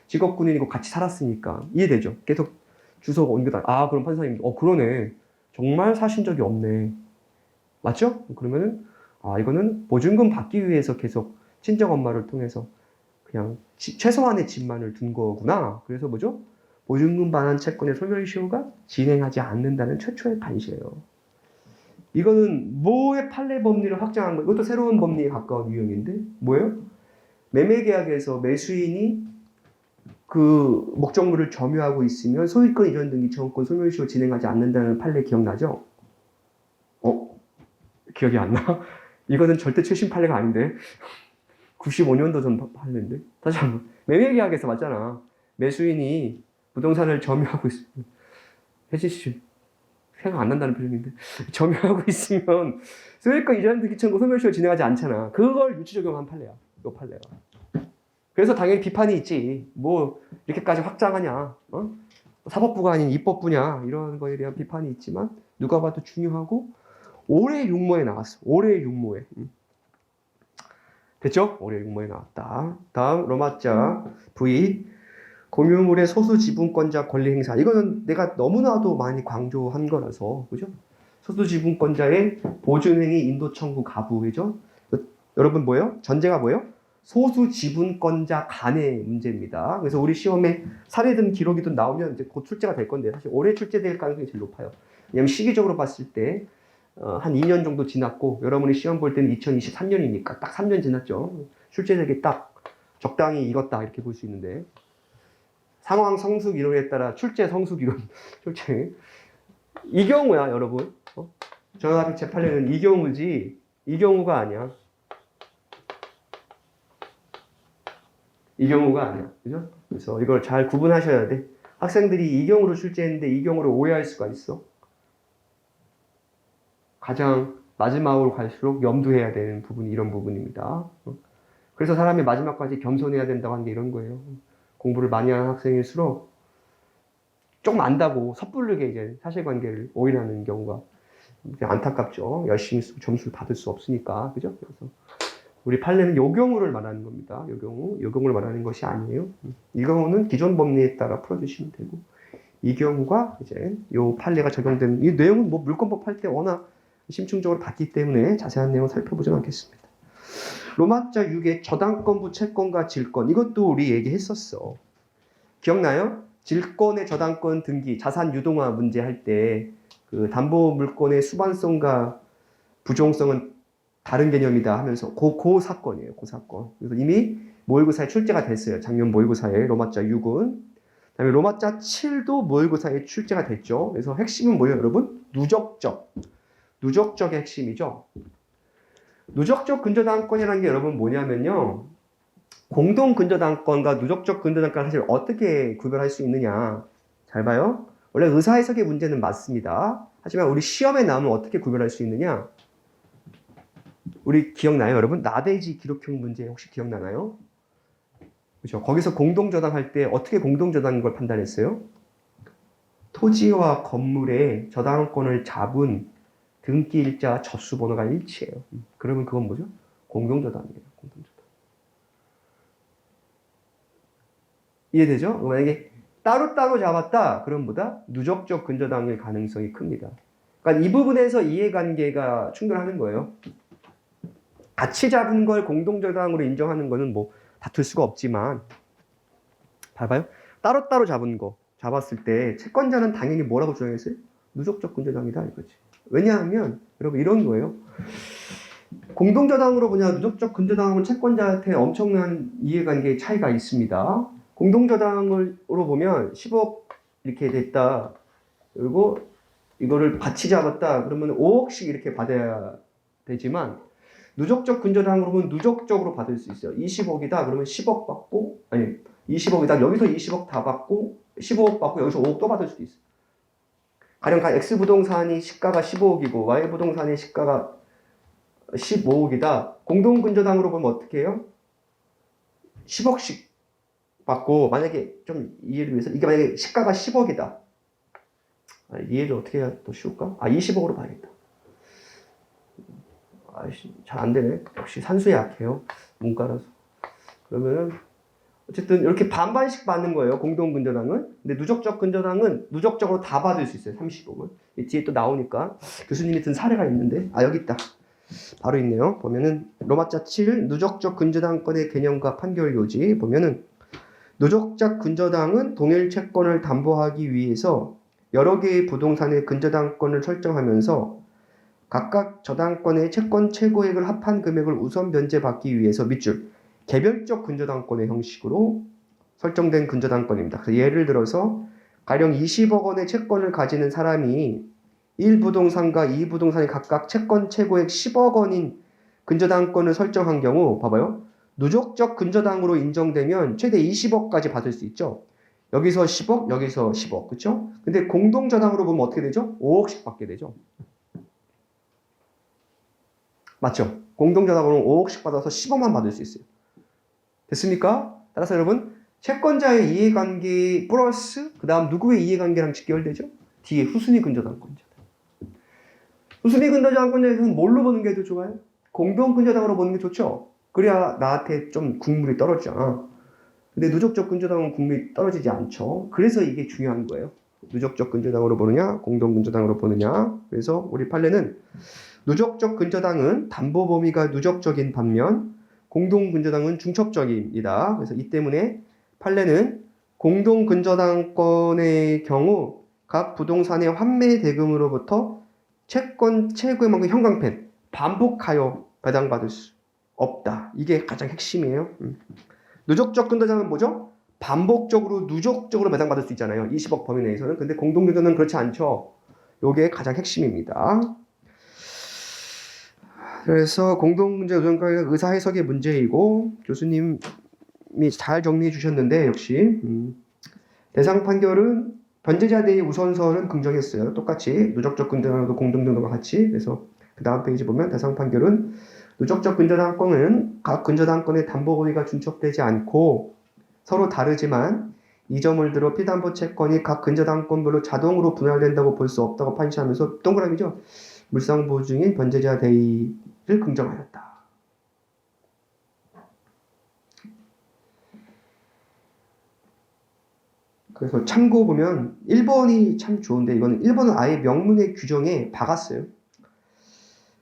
직업군인이고 같이 살았으니까 이해되죠? 계속 주소가 옮겨다. 그럼 판사님, 그러네. 정말 사신 적이 없네. 맞죠? 그러면은 이거는 보증금 받기 위해서 계속 친정 엄마를 통해서 그냥 최소한의 집만을 둔 거구나. 그래서 뭐죠? 보증금 반환 채권의 소멸시효가 진행하지 않는다는 최초의 판시예요. 이거는 뭐의 판례 법리를 확장한 거예요? 이것도 새로운 법리에 가까운 유형인데 뭐예요? 매매계약에서 매수인이 그 목적물을 점유하고 있으면 소유권 이전 등기 청구권 소멸시효 진행하지 않는다는 판례 기억나죠? 기억이 안 나? 이거는 절대 최신 판례가 아닌데. 95년도 전 판례인데. 다시 한번. 매매계약에서 맞잖아. 매수인이 부동산을 점유하고 있으면, 혜진 씨, 생각 안 난다는 표현인데. 점유하고 있으면 소유권 이전 등기 청구 소멸시효 진행하지 않잖아. 그걸 유치 적용한 판례야. 이 판례가. 그래서 당연히 비판이 있지. 뭐 이렇게까지 확장하냐. 사법부가 아닌 입법부냐. 이런 거에 대한 비판이 있지만 누가 봐도 중요하고 올해 육모에 나왔어. 올해 육모에. 됐죠? 올해 육모에 나왔다. 다음 로마자 V. 공유물의 소수 지분권자 권리 행사. 이거는 내가 너무나도 많이 강조한 거라서, 그죠? 소수 지분권자의 보증행위 인도 청구 가부이죠. 여러분 뭐예요? 전제가 뭐예요? 소수 지분권자 간의 문제입니다. 그래서 우리 시험에 사례든 기록이든 나오면 이제 곧 출제가 될 건데 사실 올해 출제될 가능성이 제일 높아요. 왜냐면 시기적으로 봤을 때 한 2년 정도 지났고 여러분이 시험 볼 때는 2023년이니까 딱 3년 지났죠. 출제되기 딱 적당히 익었다 이렇게 볼 수 있는데 상황 성숙 이론에 따라 출제 성숙 이론 출제 이 경우야 여러분. 정확하게 재판례는 이 경우지 이 경우가 아니야. 이 경우가 아니야. 그죠? 그래서 이걸 잘 구분하셔야 돼. 학생들이 이 경우로 출제했는데 이 경우를 오해할 수가 있어. 가장 마지막으로 갈수록 염두해야 되는 부분이 이런 부분입니다. 그래서 사람이 마지막까지 겸손해야 된다고 하는 게 이런 거예요. 공부를 많이 하는 학생일수록 조금 안다고 섣부르게 이제 사실관계를 오인하는 경우가 안타깝죠. 열심히 점수를 받을 수 없으니까. 그죠? 그래서 우리 판례는 요 경우를 말하는 겁니다. 요 경우를 말하는 것이 아니에요. 이 경우는 기존 법리에 따라 풀어주시면 되고, 이 경우가 이제 요 판례가 적용되는, 이 내용은 뭐 물권법 할 때 워낙 심층적으로 봤기 때문에 자세한 내용 살펴보지 않겠습니다. 로마자 6의 저당권부 채권과 질권, 이것도 우리 얘기했었어. 기억나요? 질권의 저당권 등기, 자산 유동화 문제 할 때, 그 담보 물권의 수반성과 부종성은 다른 개념이다 하면서 그 사건이에요. 그 사건. 그래서 이미 모의고사에 출제가 됐어요. 작년 모의고사에 로마자 6은. 그다음에 로마자 7도 모의고사에 출제가 됐죠. 그래서 핵심은 뭐예요, 여러분? 누적적의 핵심이죠. 누적적 근저당권이라는 게 여러분 뭐냐면요. 공동 근저당권과 누적적 근저당권을 사실 어떻게 구별할 수 있느냐. 잘 봐요. 원래 의사해석의 문제는 맞습니다. 하지만 우리 시험에 나오면 어떻게 구별할 수 있느냐. 우리 기억나요, 여러분? 나대지 기록형 문제 혹시 기억나나요? 그죠? 거기서 공동저당할 때 어떻게 공동저당인 걸 판단했어요? 토지와 건물의 저당권을 잡은 등기일자 접수번호가 일치해요. 그러면 그건 뭐죠? 공동저당이에요. 공동저당. 이해되죠? 만약에 따로따로 잡았다, 그럼 보다 누적적 근저당일 가능성이 큽니다. 그러니까 이 부분에서 이해관계가 충돌하는 거예요. 같이 잡은 걸 공동저당으로 인정하는 거는 뭐 다툴 수가 없지만, 봐봐요. 따로따로 잡았을 때 채권자는 당연히 뭐라고 주장했어요? 누적적 근저당이다 이거지. 왜냐하면 여러분 이런 거예요. 공동저당으로 보냐 누적적 근저당하면 채권자한테 엄청난 이해관계의 차이가 있습니다. 공동저당으로 보면 10억 이렇게 됐다. 그리고 이거를 같이 잡았다. 그러면 5억씩 이렇게 받아야 되지만 누적적 근저당으로 보면 누적적으로 받을 수 있어요. 20억이다. 그러면 10억 받고, 아니 20억이다. 여기서 20억 다 받고 15억 받고 여기서 5억 또 받을 수도 있어요. 가령 X 부동산이 시가가 15억이고 Y 부동산의 시가가 15억이다. 공동 근저당으로 보면 어떻게 해요? 10억씩 받고, 만약에 좀 이해를 위해서 이게 만약에 시가가 10억이다. 이해를 어떻게 해야 더 쉬울까? 20억으로 봐야겠다. 잘 안 되네. 역시 산수에 약해요. 문과라서. 그러면은 어쨌든 이렇게 반반씩 받는 거예요. 공동 근저당은. 근데 누적적 근저당은 누적적으로 다 받을 수 있어요. 30억을. 뒤에 또 나오니까 교수님이 든 사례가 있는데 여기 있다. 바로 있네요. 보면은 로마자 7 누적적 근저당권의 개념과 판결 요지 보면은 누적적 근저당은 동일 채권을 담보하기 위해서 여러 개의 부동산의 근저당권을 설정하면서 각각 저당권의 채권 최고액을 합한 금액을 우선 변제받기 위해서 밑줄 개별적 근저당권의 형식으로 설정된 근저당권입니다. 그래서 예를 들어서 가령 20억 원의 채권을 가지는 사람이 1부동산과 2부동산이 각각 채권 최고액 10억 원인 근저당권을 설정한 경우 봐봐요. 누적적 근저당으로 인정되면 최대 20억까지 받을 수 있죠. 여기서 10억, 여기서 10억, 그렇죠? 근데 공동저당으로 보면 어떻게 되죠? 5억씩 받게 되죠. 맞죠? 공동저당으로 5억씩 받아서 10억만 받을 수 있어요. 됐습니까? 따라서 여러분 채권자의 이해관계 플러스 그 다음 누구의 이해관계랑 직결되죠? 뒤에 후순위 근저당권자. 후순위 근저당권자에서는 뭘로 보는 게 더 좋아요? 공동근저당으로 보는 게 좋죠? 그래야 나한테 좀 국물이 떨어지잖아. 근데 누적적 근저당은 국물이 떨어지지 않죠. 그래서 이게 중요한 거예요. 누적적 근저당으로 보느냐, 공동근저당으로 보느냐. 그래서 우리 판례는 누적적 근저당은 담보 범위가 누적적인 반면 공동근저당은 중첩적입니다. 그래서 이 때문에 판례는 공동근저당권의 경우 각 부동산의 환매 대금으로부터 채권 채무의 형광펜 반복하여 배당받을 수 없다. 이게 가장 핵심이에요. 누적적 근저당은 뭐죠? 반복적으로 누적적으로 배당받을 수 있잖아요. 20억 범위 내에서는. 근데 공동근저당은 그렇지 않죠. 이게 가장 핵심입니다. 그래서 공동근저 노정가가 의사 해석의 문제이고 교수님이 잘 정리해 주셨는데 역시 대상 판결은 변제자 대의 우선설은 긍정했어요. 똑같이 누적적 근저당도 공동근저당과 같이. 그래서 그 다음 페이지 보면 대상 판결은 누적적 근저당권은 각 근저당권의 담보 범위가 중첩되지 않고 서로 다르지만 이 점을 들어 피담보 채권이 각 근저당권별로 자동으로 분할된다고 볼 수 없다고 판시하면서 동그라미죠. 물상보증인 변제자 대의를 긍정하였다. 그래서 참고 보면 1번이 참 좋은데 이거는 1번은 아예 명문의 규정에 박았어요.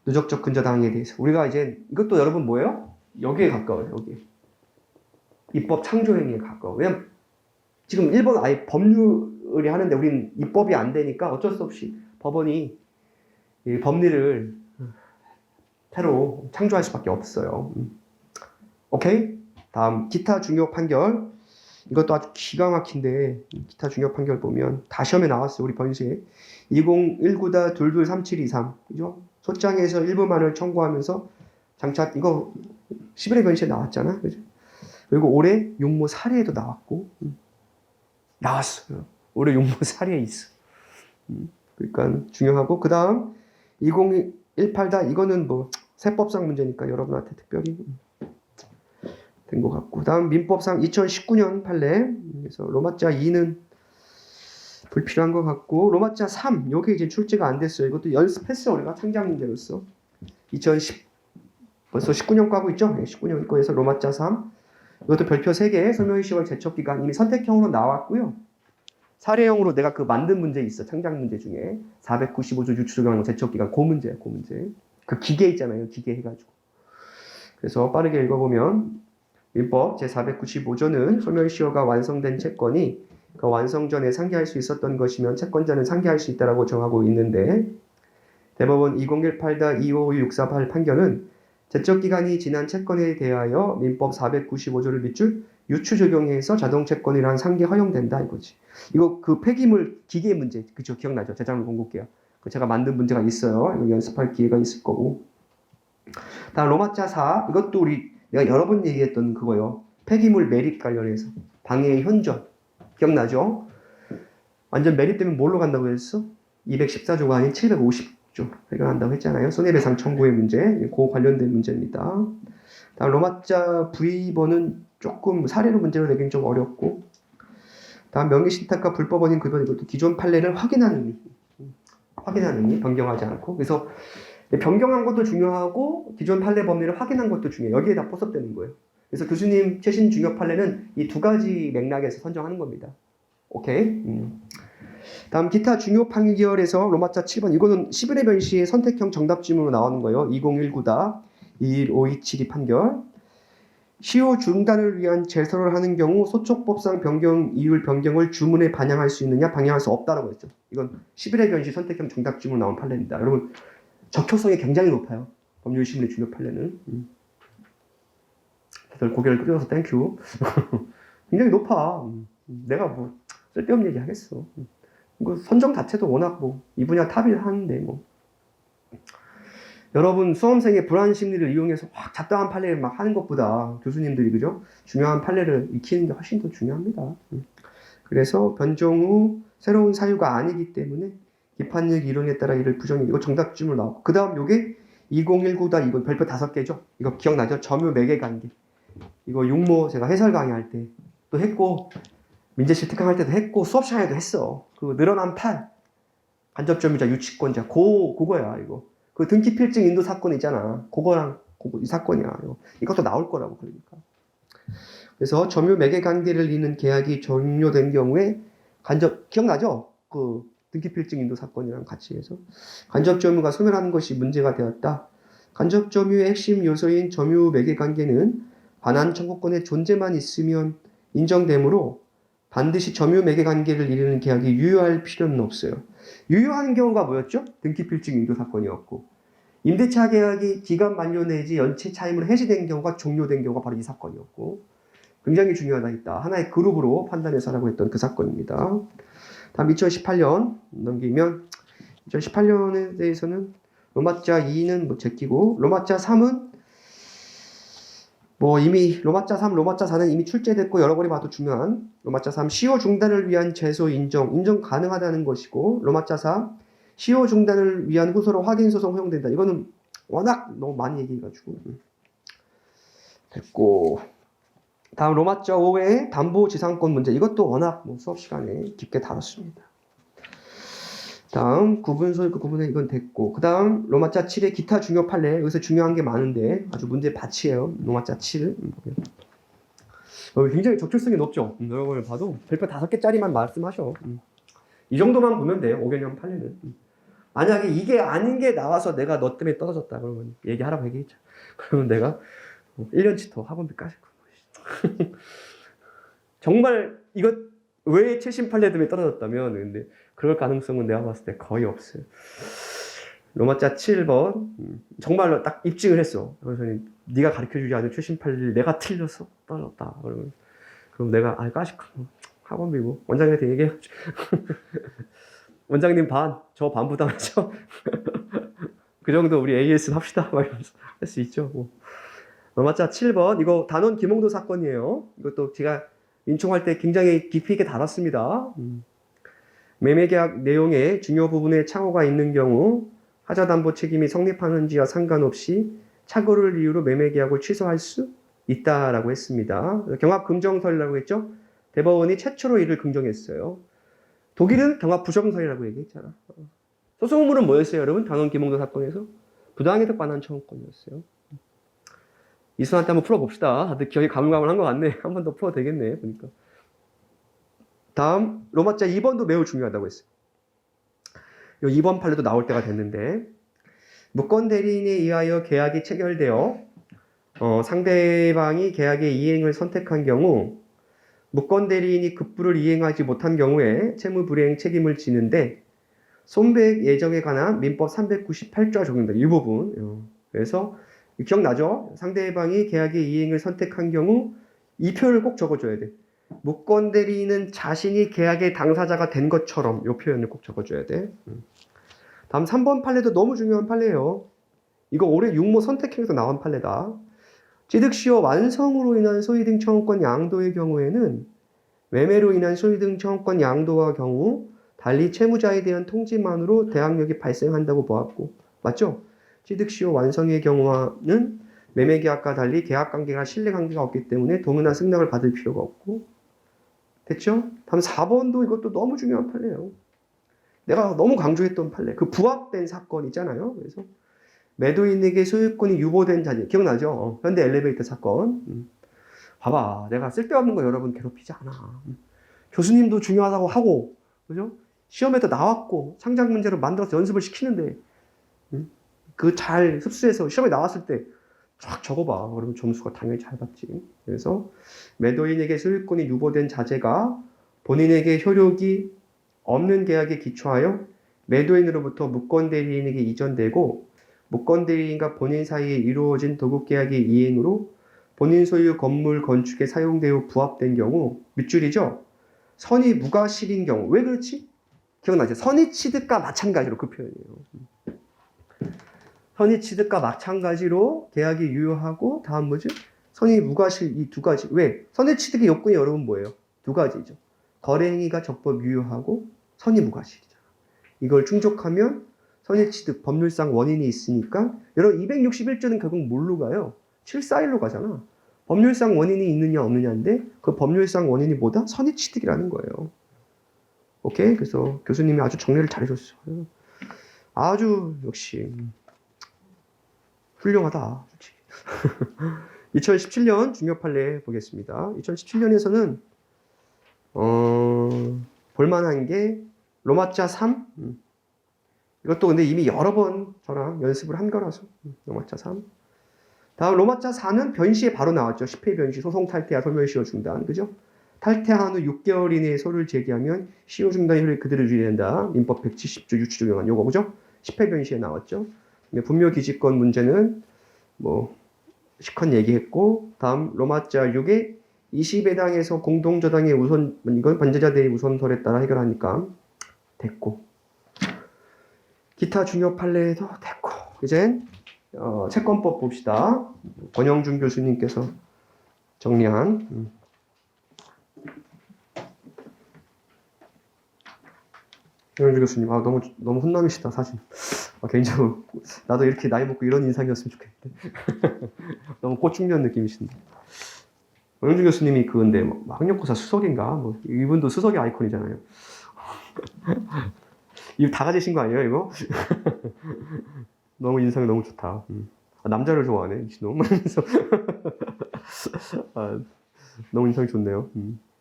누적적 근저당에 대해서. 우리가 이제 이것도 여러분 뭐예요? 여기에 가까워요. 여기. 입법 창조행위에 가까워. 왜냐면 지금 1번 아예 법률이 하는데 우린 입법이 안 되니까 어쩔 수 없이 법원이 이 법리를 새로 창조할 수밖에 없어요. 오케이? 다음 기타 중요 판결. 이것도 아주 기가 막힌데 기타 중요 판결 보면 다 시험에 나왔어요. 우리 번시에 2019-223723 그죠? 소장에서 일부만을 청구하면서 장차 이거 11회 변시에 나왔잖아. 그죠? 그리고 올해 용모 사례에도 나왔고 나왔어요. 올해 용모 사례에 있어. 그러니까 중요하고 그 다음 2018 이거는 뭐 세법상 문제니까 여러분한테 특별히 된 것 같고 다음 민법상 2019년 판례 그래서 로마자 2는 불필요한 것 같고 로마자 3 여기 이제 출제가 안 됐어요. 이것도 연습했어요. 우리가 창작 문제로서 2010 벌써 19년 거 하고 있죠. 19년 거에서 로마자 3 이것도 별표 3개 설명의 시월 제척기간 이미 선택형으로 나왔고요. 사례형으로 내가 그 만든 문제 있어. 창작 문제 중에 495조 유추적용 제척기간 그 문제야. 그 문제. 그 기계 있잖아요. 기계 해가지고. 그래서 빠르게 읽어보면 민법 제495조는 소멸시효가 완성된 채권이 그 완성 전에 상기할 수 있었던 것이면 채권자는 상기할 수 있다라고 정하고 있는데 대법원 2018-255648 판결은 제척기간이 지난 채권에 대하여 민법 495조를 밑줄 유추 적용해서 자동 채권이란 상기 허용된다 이거지. 이거 그 폐기물 기계 문제 그죠? 기억나죠? 재작년 공고게요. 제가 만든 문제가 있어요. 이거 연습할 기회가 있을 거고. 다음 로마자 4 이것도 우리 내가 여러 번 얘기했던 그거요. 폐기물 매립 관련해서 방해의 현저 기억나죠? 완전 매립되면 뭘로 간다고 했어? 214조가 아닌 750조 해결한다고 했잖아요. 손해배상 청구의 문제, 그 관련된 문제입니다. 다음 로마자 V번은 조금 사례로 문제로 내긴 좀 어렵고 다음 명의신탁과 불법원인 그건 이것도 기존 판례를 확인하는 의미 변경하지 않고 그래서 변경한 것도 중요하고 기존 판례 법리를 확인한 것도 중요해요. 여기에 다 포섭되는 거예요. 그래서 교수님 최신 중요 판례는 이 두 가지 맥락에서 선정하는 겁니다. 오케이? 다음 기타 중요 판결에서 로마자 7번 이거는 11회 변시의 선택형 정답 질문으로 나오는 거예요. 2019-21527이 판결. 시효 중단을 위한 제소를 하는 경우 소촉법상 변경 이율 변경을 주문에 반영할 수 있느냐 반영할 수 없다라고 했죠. 이건 11회 변시 선택형 정답 질문 나온 판례입니다. 여러분 적효성이 굉장히 높아요. 법률심리 중요 판례는. 다들 고개를 끄덕여서 땡큐. 굉장히 높아. 내가 뭐 쓸데없는 얘기 하겠어. 이거 선정 자체도 워낙 뭐 이 분야 탑이 하는데 뭐. 여러분 수험생의 불안 심리를 이용해서 확 잡다한 판례를 막 하는 것보다 교수님들이 그죠? 중요한 판례를 익히는 게 훨씬 더 중요합니다. 그래서 변종 후 새로운 사유가 아니기 때문에 비판력 이론에 따라 이를 부정해. 이거 정답쯤으로 나오고. 그 다음 요게 2019다. 이거 별표 5개죠? 이거 기억나죠? 점유 매개 관계. 이거 육모 제가 해설 강의할 때 또 했고, 민재실 특강할 때도 했고, 수업 시간에도 했어. 그 늘어난 팔. 간접점유자, 유치권자. 그거야, 이거. 그 등기 필증 인도 사건 있잖아. 그거랑, 이 사건이야. 이것도 나올 거라고, 그러니까. 그래서 점유 매개 관계를 잇는 계약이 종료된 경우에 기억나죠? 그 등기 필증 인도 사건이랑 같이 해서 간접 점유가 소멸하는 것이 문제가 되었다. 간접 점유의 핵심 요소인 점유 매개 관계는 반환 청구권의 존재만 있으면 인정되므로 반드시 점유 매개 관계를 이루는 계약이 유효할 필요는 없어요. 유효한 경우가 뭐였죠? 등기 필증 인도 사건이었고, 임대차 계약이 기간 만료 내지 연체 차임으로 해지된 경우가 종료된 경우가 바로 이 사건이었고, 굉장히 중요하다 했다. 하나의 그룹으로 판단해서 하라고 했던 그 사건입니다. 다음 2018년 넘기면 2018년에 대해서는 로마자 2는 뭐 제끼고, 로마자 3은 뭐 이미 로마자 3, 로마자 4는 이미 출제됐고 여러분이 봐도 중요한 로마자 3 시효 중단을 위한 제소 인정 가능하다는 것이고, 로마자 4 시효 중단을 위한 후소로 확인 소송 허용된다. 이거는 워낙 너무 많이 얘기해가지고 됐고, 다음 로마자 5의 담보지상권 문제. 이것도 워낙 뭐 수업 시간에 깊게 다뤘습니다. 다음 구분소유 그 구분에 이건 됐고, 그 다음 로마자 7의 기타 중요 판례. 여기서 중요한 게 많은데 아주 문제 밭이에요. 로마자 7. 굉장히 적절성이 높죠. 여러분을 봐도 별표 5개짜리만 말씀하셔. 이 정도만 보면 돼요. 5개년 판례는. 만약에 이게 아닌 게 나와서 내가 너 때문에 떨어졌다 그러면 얘기하라고 얘기했죠. 그러면 내가 1년치 더 학원비 까실 거야. 정말 이것 왜 최신 판례 때문에 떨어졌다면, 근데 그럴 가능성은 내가 봤을 때 거의 없어요. 로마자 7번 정말로 딱 입증을 했어. 그래서 네가 가르쳐주지 않은 최신 판례를 내가 틀려서 떨어졌다. 그럼 내가 까실 거 학원비 뭐 원장님한테 얘기해야지. 원장님 저 반 부담하죠. 그 정도 우리 AS는 합시다. 막 이러면서 할 수 있죠. 뭐. 로마자 7번 이거 단원 김홍도 사건이에요. 이것도 제가 인총할 때 굉장히 깊이 있게 다뤘습니다. 매매계약 내용의 중요 부분에 착오가 있는 경우 하자담보 책임이 성립하는지와 상관없이 착오를 이유로 매매계약을 취소할 수 있다라고 했습니다. 경합금정설이라고 했죠. 대법원이 최초로 이를 긍정했어요. 독일은 경합부정설이라고 얘기했잖아. 소송물은 뭐였어요, 여러분? 단원 김홍도 사건에서 부당이득 반환 청구권이었어요. 이순한테 한번 풀어봅시다. 다들 기억이 가물가물한 것 같네. 한 번 더 풀어도 되겠네, 보니까. 다음 로마자 2번도 매우 중요하다고 했어요. 이 2번 판례도 나올 때가 됐는데, 무권 대리인에 의하여 계약이 체결되어 상대방이 계약의 이행을 선택한 경우 무권 대리인이 급부를 이행하지 못한 경우에 채무 불이행 책임을 지는데 손배액 예정에 관한 민법 398조가 적용된다. 이 부분. 그래서 기억나죠? 상대방이 계약의 이행을 선택한 경우 이 표현을 꼭 적어줘야 돼. 무권 대리인은 자신이 계약의 당사자가 된 것처럼 이 표현을 꼭 적어줘야 돼. 다음 3번 판례도 너무 중요한 판례예요. 이거 올해 육모 선택행에서 나온 판례다. 취득시효 완성으로 인한 소유등 청구권 양도의 경우에는 매매로 인한 소유등 청구권 양도와 경우 달리 채무자에 대한 통지만으로 대항력이 발생한다고 보았고, 맞죠? 취득시효 완성의 경우와는 매매계약과 달리 계약관계가 신뢰관계가 없기 때문에 동일한 승낙을 받을 필요가 없고, 됐죠? 다음 4번도 이것도 너무 중요한 판례예요. 내가 너무 강조했던 판례. 그 부합된 사건 있잖아요. 그래서 매도인에게 소유권이 유보된 자재. 기억나죠? 현대 엘리베이터 사건. 봐봐. 내가 쓸데없는 거 여러분 괴롭히지 않아. 교수님도 중요하다고 하고, 그죠? 시험에도 나왔고, 상장 문제로 만들어서 연습을 시키는데, 그 잘 흡수해서 시험에 나왔을 때 쫙 적어봐. 그러면 점수가 당연히 잘 받지. 그래서 매도인에게 소유권이 유보된 자재가 본인에게 효력이 없는 계약에 기초하여 매도인으로부터 무권 대리인에게 이전되고 무권 대리인과 본인 사이에 이루어진 도급 계약의 이행으로 본인 소유 건물 건축에 사용되어 부합된 경우 밑줄이죠. 선의 무과실인 경우. 왜 그렇지? 기억나죠? 선의 취득과 마찬가지로 그 표현이에요. 선의취득과 마찬가지로 계약이 유효하고 다음 뭐지? 선의 무과실 이 두 가지. 왜? 선의취득의 요건이 여러분 뭐예요? 두 가지죠. 거래행위가 적법 유효하고 선의 무과실이죠. 이걸 충족하면 선의취득 법률상 원인이 있으니까 여러분 261조는 결국 뭘로 가요? 741로 가잖아. 법률상 원인이 있느냐 없느냐인데 그 법률상 원인이 뭐다? 선의취득이라는 거예요. 오케이? 그래서 교수님이 아주 정리를 잘해줬어요. 아주 역시 훌륭하다. 2017년 중요 판례 보겠습니다. 2017년에서는 볼만한 게 로마자 3. 이것도 근데 이미 여러 번 저랑 연습을 한 거라서 로마자 3. 다음 로마자 4는 변시에 바로 나왔죠. 10회 변시, 소송 탈퇴와 소멸시효 중단. 그죠? 탈퇴한 후 6개월 이내에 소를 제기하면 시효 중단 효력이 그대로 유지된다. 민법 170조 유치 적용한 요거 그죠? 10회 변시에 나왔죠. 분묘 기지권 문제는 뭐 시컨 얘기했고 다음 로마자 6에 20회당에서 공동저당의 우선 이건 반제자 대의 우선설에 따라 해결하니까 됐고 기타 중요 판례도 됐고 이젠 채권법 봅시다. 권영준 교수님께서 정리한 권영준 교수님 너무 훈남이시다 사실. 개인적으로 나도 이렇게 나이 먹고 이런 인상이었으면 좋겠는데 너무 꽃중년 느낌이신데 권영준 교수님이 그건데 뭐 학력고사 수석인가 뭐 이분도 수석의 아이콘이잖아요. 이거 다 가지신 거 아니에요 이거? 너무 인상이 너무 좋다. 남자를 좋아하네 미친놈. 너무 인상이 좋네요.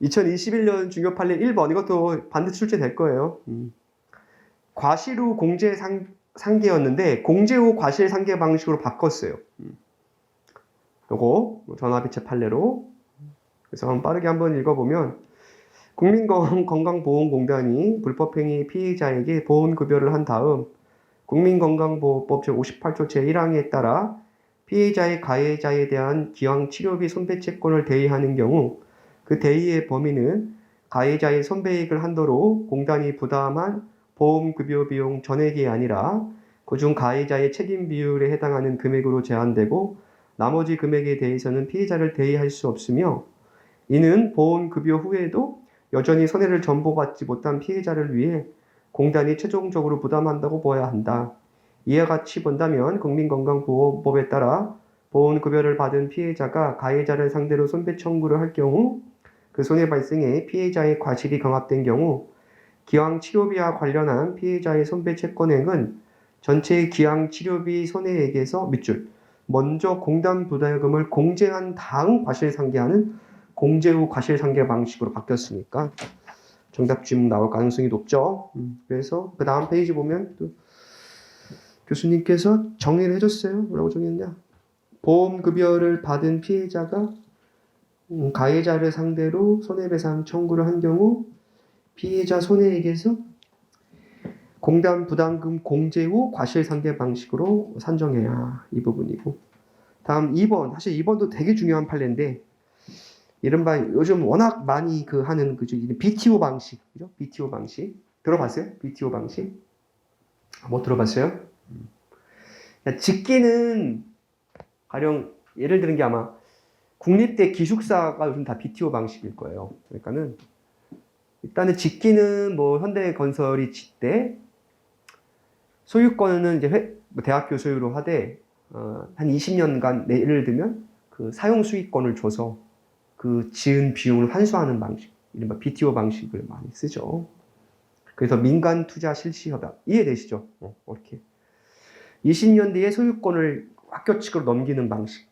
2021년 중요 판례 1번 이것도 반드시 출제될 거예요. 과실 후 공제 상계였는데 공제 후 과실 상계 방식으로 바꿨어요. 요거 전화비체 판례로. 그래서 빠르게 한번 읽어보면 국민건강보험공단이 불법행위 피해자에게 보험급여를 한 다음 국민건강보호법 제58조 제1항에 따라 피해자의 가해자에 대한 기왕치료비 손배채권을 대의하는 경우 그 대의의 범위는 가해자의 손배액을 한도로 공단이 부담한 보험급여 비용 전액이 아니라 그중 가해자의 책임 비율에 해당하는 금액으로 제한되고 나머지 금액에 대해서는 피해자를 대의할 수 없으며 이는 보험급여 후에도 여전히 손해를 전보받지 못한 피해자를 위해 공단이 최종적으로 부담한다고 보아야 한다. 이와 같이 본다면 국민건강보호법에 따라 보험급여를 받은 피해자가 가해자를 상대로 손배 청구를 할 경우 그 손해 발생에 피해자의 과실이 경합된 경우 기왕치료비와 관련한 피해자의 손배 채권액은 전체 기왕치료비 손해액에서 밑줄 먼저 공단 부담금을 공제한 다음 과실상계하는 공제 후 과실상계 방식으로 바뀌었으니까 정답 질문 나올 가능성이 높죠. 그래서 그 다음 페이지 보면 또 교수님께서 정리를 해줬어요. 뭐라고 정리했냐? 보험급여를 받은 피해자가 가해자를 상대로 손해배상 청구를 한 경우 피해자 손해액에서 공단 부담금 공제 후 과실상계 방식으로 산정해야 이 부분이고 다음 2번 사실 2번도 되게 중요한 판례인데 이른바 요즘 워낙 많이 하는 BTO 방식 그죠? BTO 방식 들어봤어요? BTO 방식 뭐 들어봤어요? 직기는 가령 예를 드는 게 아마 국립대 기숙사가 요즘 다 BTO 방식일 거예요. 그러니까는 일단은 직기는 뭐 현대건설이 짓대 소유권은 이제 대학교 소유로 하되 한 20년간 예를 들면 그 사용 수익권을 줘서 그 지은 비용을 환수하는 방식, 이른바 BTO 방식을 많이 쓰죠. 그래서 민간 투자 실시 협약 이해되시죠? 이렇게 20년 뒤에 소유권을 학교 측으로 넘기는 방식.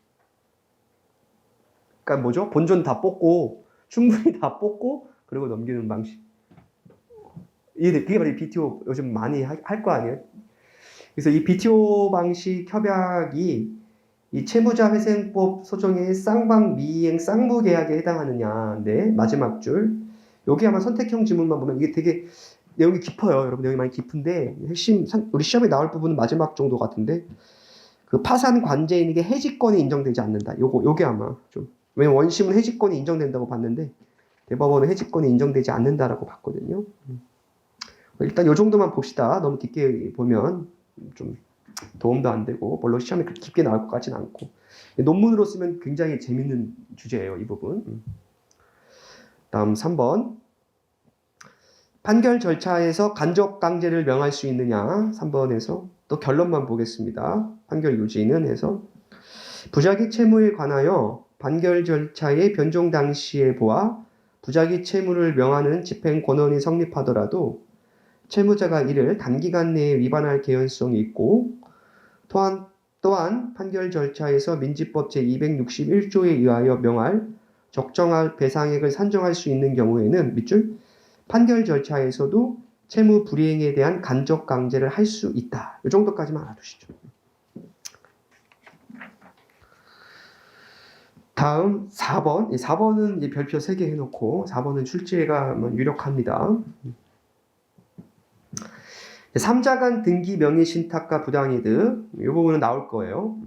그러니까 뭐죠? 본전 다 뽑고 충분히 다 뽑고 그리고 넘기는 방식. 그게 바로 BTO 요즘 많이 할 거 아니에요? 그래서 이 BTO 방식 협약이 이 채무자회생법 소정의 쌍방 미이행 쌍무계약에 해당하느냐. 네, 마지막 줄. 여기 아마 선택형 지문만 보면 이게 되게 내용이 깊어요. 여러분 내용이 많이 깊은데 핵심 우리 시험에 나올 부분은 마지막 정도 같은데 그 파산 관제인에게 해지권이 인정되지 않는다. 요게 아마 좀 왜냐면 원심은 해지권이 인정된다고 봤는데 대법원은 해지권이 인정되지 않는다라고 봤거든요. 일단 요 정도만 봅시다. 너무 깊게 보면 좀 도움도 안 되고 별로 시험에 그렇게 깊게 나올 것 같진 않고 논문으로 쓰면 굉장히 재밌는 주제예요. 이 부분. 다음 3번. 판결 절차에서 간접 강제를 명할 수 있느냐. 3번에서 또 결론만 보겠습니다. 판결 유지는 해서 부작위 채무에 관하여 판결 절차의 변종 당시에 보아 부작위 채무를 명하는 집행 권한이 성립하더라도 채무자가 이를 단기간 내에 위반할 개연성이 있고 또한 판결 절차에서 민지법 제261조에 의하여 명할 적정한 배상액을 산정할 수 있는 경우에는 밑줄 판결 절차에서도 채무 불이행에 대한 간접 강제를 할 수 있다. 이 정도까지만 알아두시죠. 다음 4번. 4번은 별표 3개 해놓고 4번은 출제가 유력합니다. 3자간 등기 명의 신탁과 부당이득. 이 부분은 나올 거예요.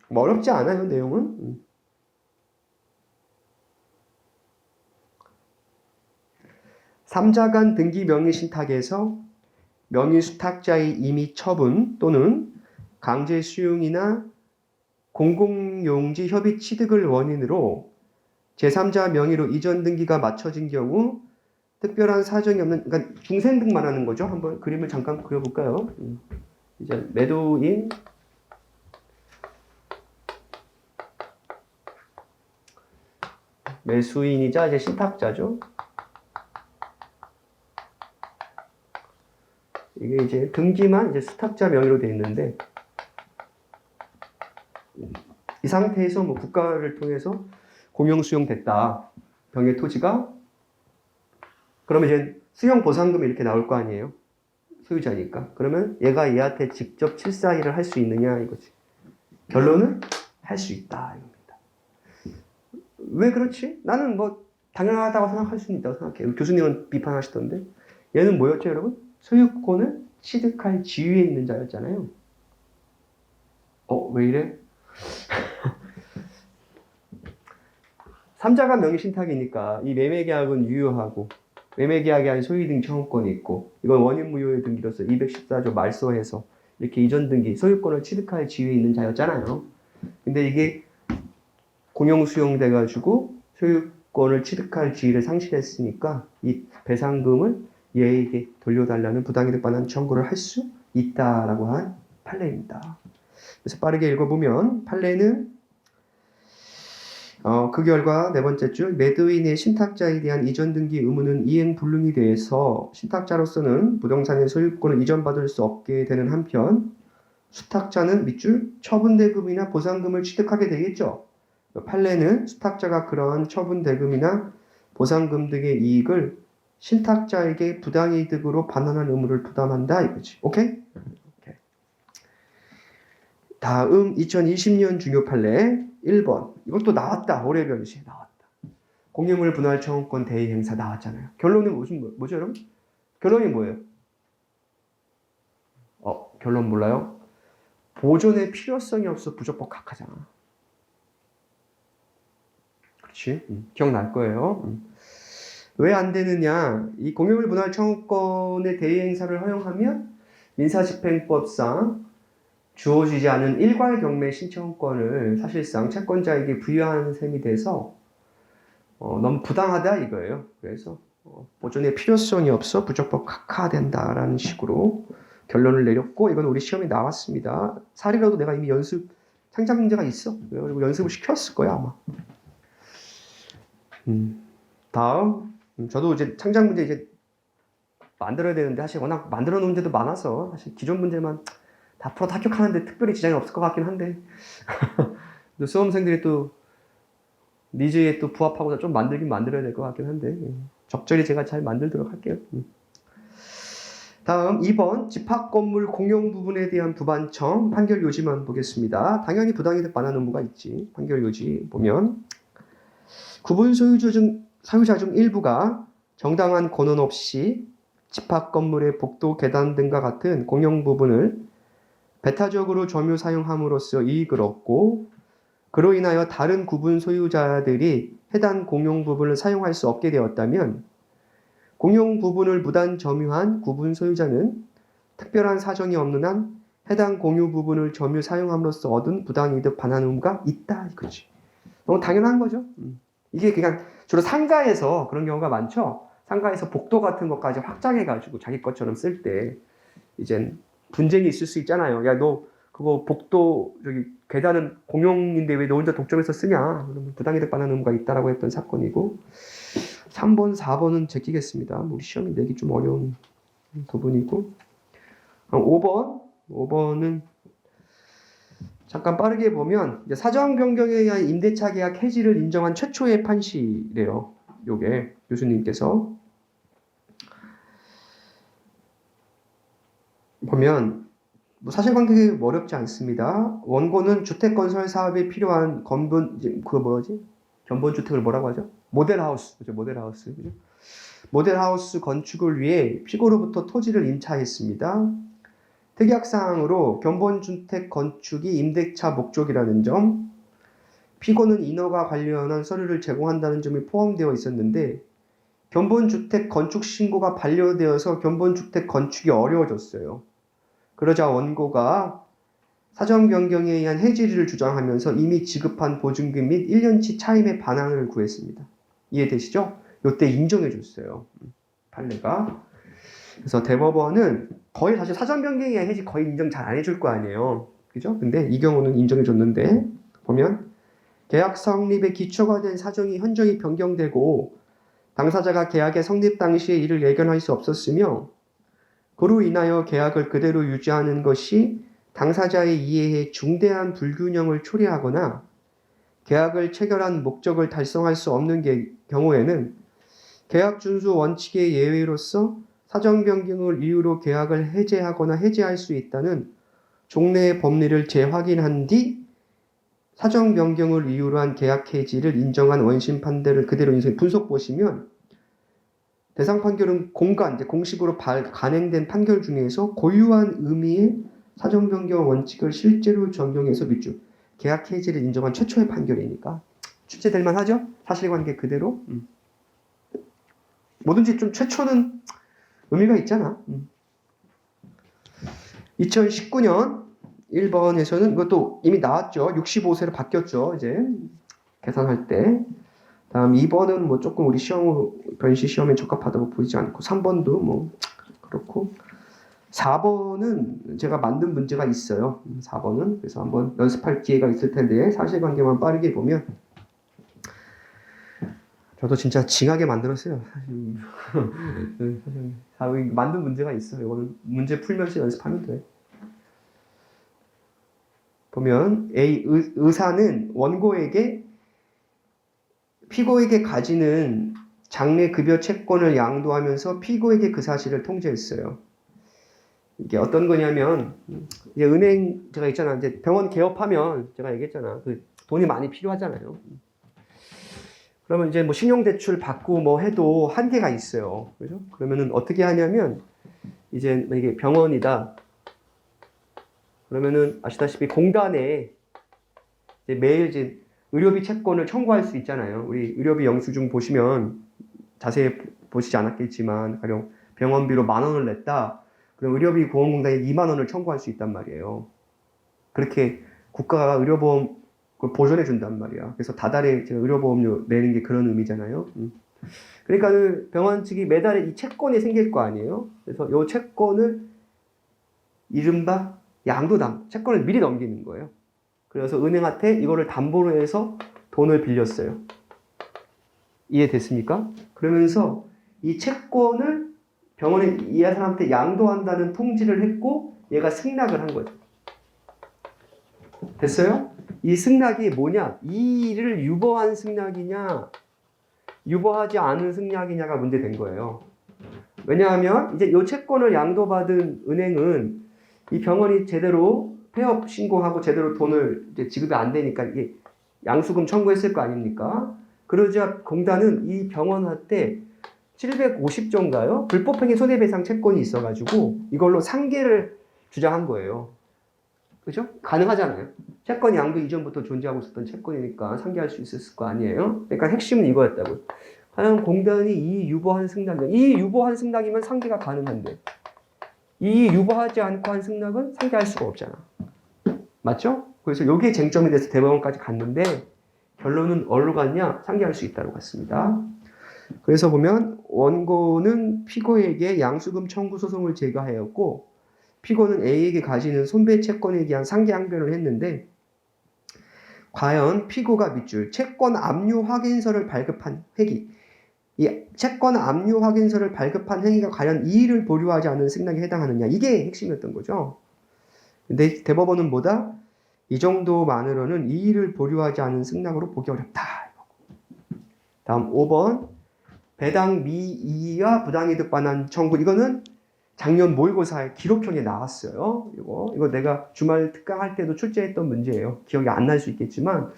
뭐 어렵지 않아요, 내용은. 3자간 등기 명의 신탁에서 명의 수탁자의 임의 처분 또는 강제 수용이나 공공용지 협의 취득을 원인으로 제3자 명의로 이전 등기가 맞춰진 경우 특별한 사정이 없는, 그러니까 중생등 말하는 거죠. 한번 그림을 잠깐 그려볼까요? 이제 매도인, 매수인이자 이제 신탁자죠. 이게 이제 등기만 이제 수탁자 명의로 되어 있는데 이 상태에서 뭐 국가를 통해서 공용 수용됐다. 병의 토지가 그러면 이제 수용 보상금이 이렇게 나올 거 아니에요. 소유자니까. 그러면 얘가 얘한테 직접 칠사일을 할 수 있느냐 이거지. 결론은 할 수 있다 이겁니다. 왜 그렇지? 나는 뭐 당연하다고 생각할 수는 있다고 생각해요. 교수님은 비판하시던데 얘는 뭐였죠 여러분? 소유권을 취득할 지위에 있는 자였잖아요. 왜 이래? 3자간 명의 신탁이니까 이 매매계약은 유효하고 매매계약에 한 소유등 청구권이 있고 이건 원인무효의 등기로서 214조 말소해서 이렇게 이전 등기 소유권을 취득할 지위에 있는 자였잖아요. 근데 이게 공용 수용돼가지고 소유권을 취득할 지위를 상실했으니까 이 배상금을 얘에게 돌려달라는 부당이득 반환 청구를 할 수 있다라고 한 판례입니다. 그래서 빠르게 읽어보면 판례는 그 결과 네 번째 줄 매도인의 신탁자에 대한 이전 등기 의무는 이행 불능이 돼서 신탁자로서는 부동산의 소유권을 이전받을 수 없게 되는 한편 수탁자는 밑줄 처분대금이나 보상금을 취득하게 되겠죠. 판례는 수탁자가 그러한 처분대금이나 보상금 등의 이익을 신탁자에게 부당이득으로 반환할 의무를 부담한다 이거지. 오케이? 다음 2020년 중요 판례 1번. 이것도 나왔다. 올해 변시에 나왔다. 공유물 분할 청구권 대의 행사 나왔잖아요. 결론은 뭐죠 여러분? 결론이 뭐예요? 결론 몰라요? 보존의 필요성이 없어 부적법 각하잖아. 그렇지? 기억날 거예요. 왜 안 되느냐? 이 공유물 분할 청구권의 대의 행사를 허용하면 민사집행법상 주어지지 않은 일괄 경매 신청권을 사실상 채권자에게 부여하는 셈이 돼서 너무 부당하다 이거예요. 그래서 보존의 필요성이 없어 부적법 각하된다라는 식으로 결론을 내렸고 이건 우리 시험에 나왔습니다. 사례로도 내가 이미 창작 문제가 있어. 그리고 연습을 시켰을 거야 아마. 다음 저도 이제 창작 문제 이제 만들어야 되는데 사실 워낙 만들어 놓은 문제도 많아서 사실 기존 문제만 다 풀어 합격하는데 특별히 지장이 없을 것 같긴 한데 또 수험생들이 또 니즈에 또 부합하고 좀 만들긴 만들어야 될 것 같긴 한데 적절히 제가 잘 만들도록 할게요. 다음 2번 집합건물 공용 부분에 대한 부반청 판결 요지만 보겠습니다. 당연히 부당이득 반환 의무가 있지. 판결 요지 보면 구분 소유자 중 일부가 정당한 권한 없이 집합건물의 복도 계단 등과 같은 공용 부분을 배타적으로 점유 사용함으로써 이익을 얻고 그로 인하여 다른 구분 소유자들이 해당 공용 부분을 사용할 수 없게 되었다면 공용 부분을 무단 점유한 구분 소유자는 특별한 사정이 없는 한 해당 공유 부분을 점유 사용함으로써 얻은 부당이득 반환 의무가 있다 이거지. 너무 당연한 거죠. 이게 그냥 주로 상가에서 그런 경우가 많죠. 상가에서 복도 같은 것까지 확장해가지고 자기 것처럼 쓸 때 이젠 분쟁이 있을 수 있잖아요. 야, 너 그거 복도 저기 계단은 공용인데 왜 너 혼자 독점해서 쓰냐? 그러면 부당이득 반환 의무가 있다라고 했던 사건이고 3번, 4번은 제끼겠습니다. 우리 시험이 내기 좀 어려운 부분이고 5번은 잠깐 빠르게 보면 이제 사정 변경에 의한 임대차 계약 해지를 인정한 최초의 판시래요. 요게 교수님께서 보면 뭐 사실관계 어렵지 않습니다. 원고는 주택 건설 사업에 필요한 견본 주택을 뭐라고 하죠? 모델하우스, 그죠? 모델하우스, 그죠? 모델하우스 건축을 위해 피고로부터 토지를 임차했습니다. 특약사항으로 견본주택 건축이 임대차 목적이라는 점, 피고는 인허가 관련한 서류를 제공한다는 점이 포함되어 있었는데 견본주택 건축 신고가 반려되어서 견본주택 건축이 어려워졌어요. 그러자 원고가 사정 변경에 의한 해지를 주장하면서 이미 지급한 보증금 및 1년치 차임의 반환을 구했습니다. 이해되시죠? 이때 인정해 줬어요. 판례가. 그래서 대법원은 거의 사실 사전 변경에 의한 해지 거의 인정 잘 안 해줄 거 아니에요. 그죠? 근데 이 경우는 인정해 줬는데 보면 계약 성립의 기초가 된 사정이 현저히 변경되고 당사자가 계약의 성립 당시에 이를 예견할 수 없었으며 그로 인하여 계약을 그대로 유지하는 것이 당사자의 이해에 중대한 불균형을 초래하거나 계약을 체결한 목적을 달성할 수 없는 경우에는 계약 준수 원칙의 예외로서 사정 변경을 이유로 계약을 해제하거나 해지할 수 있다는 종래의 법리를 재확인한 뒤 사정 변경을 이유로 한 계약 해지를 인정한 원심 판례를 그대로 인정해. 분석 보시면 대상 판결은 공식으로 간행된 판결 중에서 고유한 의미의 사정 변경 원칙을 실제로 적용해서 밑줄 계약 해지를 인정한 최초의 판결이니까 출제될 만하죠? 사실관계 그대로. 뭐든지 좀 최초는 의미가 있잖아. 2019년 1번에서는 이것도 이미 나왔죠. 65세로 바뀌었죠. 이제 계산할 때. 다음 2번은 뭐 조금 우리 변시 시험에 적합하다고 보이지 않고 3번도 뭐 그렇고 4번은 제가 만든 문제가 있어요. 4번은 그래서 한번 연습할 기회가 있을 텐데 사실관계만 빠르게 보면 저도 진짜 징하게 만들었어요. 사실 만든 문제가 있어요. 이거는 문제 풀면서 연습하면 돼. 보면 A 의사는 원고에게 피고에게 가지는 장래 급여 채권을 양도하면서 피고에게 그 사실을 통지했어요. 이게 어떤 거냐면 이제 은행 제가 있잖아. 이제 병원 개업하면 제가 얘기했잖아. 그 돈이 많이 필요하잖아요. 그러면 이제 뭐 신용대출 받고 뭐 해도 한계가 있어요. 그죠? 그러면은 어떻게 하냐면 이제 이게 병원이다. 그러면은 아시다시피 공단에 이제 매일 이제 의료비 채권을 청구할 수 있잖아요. 우리 의료비 영수증 보시면 자세히 보시지 않았겠지만 가령 병원비로 10,000원을 냈다. 그럼 의료비 보험공단에 20,000원을 청구할 수 있단 말이에요. 그렇게 국가가 의료보험 보존해 준단 말이야. 그래서 다달에 의료보험료 내는 게 그런 의미잖아요. 그러니까 병원 측이 매달에 이 채권이 생길 거 아니에요. 그래서 이 채권을 이른바 양도담, 채권을 미리 넘기는 거예요. 그래서 은행한테 이거를 담보로 해서 돈을 빌렸어요. 이해됐습니까? 그러면서 이 채권을 병원에 이 사람한테 양도한다는 통지를 했고 얘가 승낙을 한 거죠. 됐어요? 이 승낙이 뭐냐? 이 일을 유보한 승낙이냐 유보하지 않은 승낙이냐가 문제된 거예요. 왜냐하면 이제 이 채권을 양도받은 은행은 이 병원이 제대로 폐업 신고하고 제대로 돈을 이제 지급이 안 되니까 이게 양수금 청구했을 거 아닙니까? 그러자 공단은 이 병원한테 750조인가요? 불법행위 손해배상 채권이 있어가지고 이걸로 상계를 주장한 거예요. 그죠? 가능하잖아요. 채권 양도 이전부터 존재하고 있었던 채권이니까 상계할 수 있었을 거 아니에요? 그러니까 핵심은 이거였다고요. 과연 공단이 이 유보한 승낙이면 상계가 가능한데 이 유보하지 않고 한 승낙은 상대할 수가 없잖아. 맞죠? 그래서 이게 쟁점이 돼서 대법원까지 갔는데 결론은 어디로 갔냐? 상대할 수 있다고 갔습니다. 그래서 보면 원고는 피고에게 양수금 청구 소송을 제기하였고 피고는 A에게 가지는 손배 채권에 대한 상계 항변을 했는데 과연 피고가 밑줄 채권 압류 확인서를 발급한 획의 이 채권 압류 확인서를 발급한 행위가 과연 이의를 보류하지 않은 승낙에 해당하느냐 이게 핵심이었던 거죠. 근데 대법원은 뭐다? 이 정도만으로는 이의를 보류하지 않은 승낙으로 보기 어렵다. 다음 5번 배당 미이의와 부당이득 반환 청구 이거는 작년 모의고사에 기록형에 나왔어요. 이거 내가 주말 특강할 때도 출제했던 문제예요. 기억이 안 날 수 있겠지만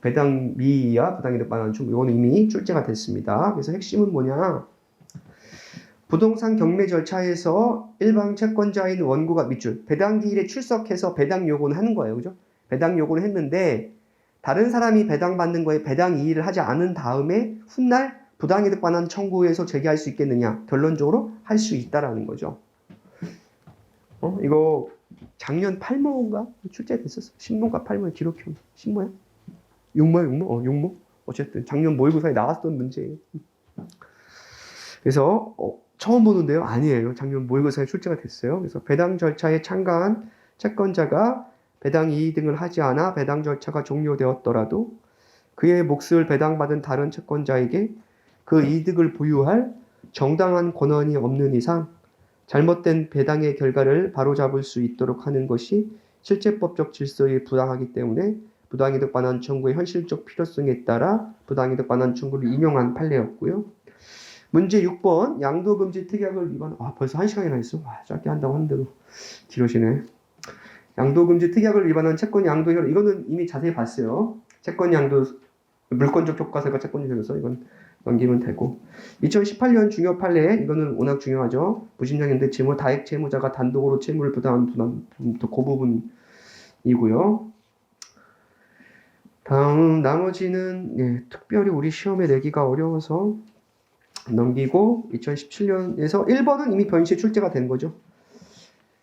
배당 미이의와 부당이득 반환 청구 이거는 이미 출제가 됐습니다. 그래서 핵심은 뭐냐? 부동산 경매 절차에서 일방 채권자인 원고가 밑줄 배당 기일에 출석해서 배당 요구는 하는 거예요. 그죠? 배당 요구를 했는데 다른 사람이 배당 받는 거에 배당 이의를 하지 않은 다음에 훗날 부당이득 반환 청구에서 제기할 수 있겠느냐? 결론적으로 할 수 있다라는 거죠. 이거 작년 8모인가 출제됐었어. 신모가 8모야 기록형. 신모야? 육모야 육모? 육모? 어쨌든 작년 모의고사에 나왔던 문제예요. 그래서 처음 보는데요? 아니에요. 작년 모의고사에 출제가 됐어요. 그래서 배당 절차에 참가한 채권자가 배당 이의 등을 하지 않아 배당 절차가 종료되었더라도 그의 몫을 배당받은 다른 채권자에게 그 이득을 부유할 정당한 권한이 없는 이상 잘못된 배당의 결과를 바로잡을 수 있도록 하는 것이 실제법적 질서에 부당하기 때문에 부당이득 반환 청구의 현실적 필요성에 따라 부당이득 반환 청구를 인용한 판례였고요. 문제 6번 양도금지 특약을 위반 벌써 1시간이나 했어. 짧게 한다고 하는데도 길어지네. 양도금지 특약을 위반한 채권 양도 효력 이거는 이미 자세히 봤어요. 채권 양도 물권적 교과서가 채권 효력에서 이건 넘기면 되고 2018년 중요 판례 이거는 워낙 중요하죠. 부심장인데 채무 다액 채무자가 단독으로 채무를 부담한 그 부분이고요. 다음 나머지는 특별히 우리 시험에 내기가 어려워서 넘기고 2017년에서 1번은 이미 변시에 출제가 된 거죠.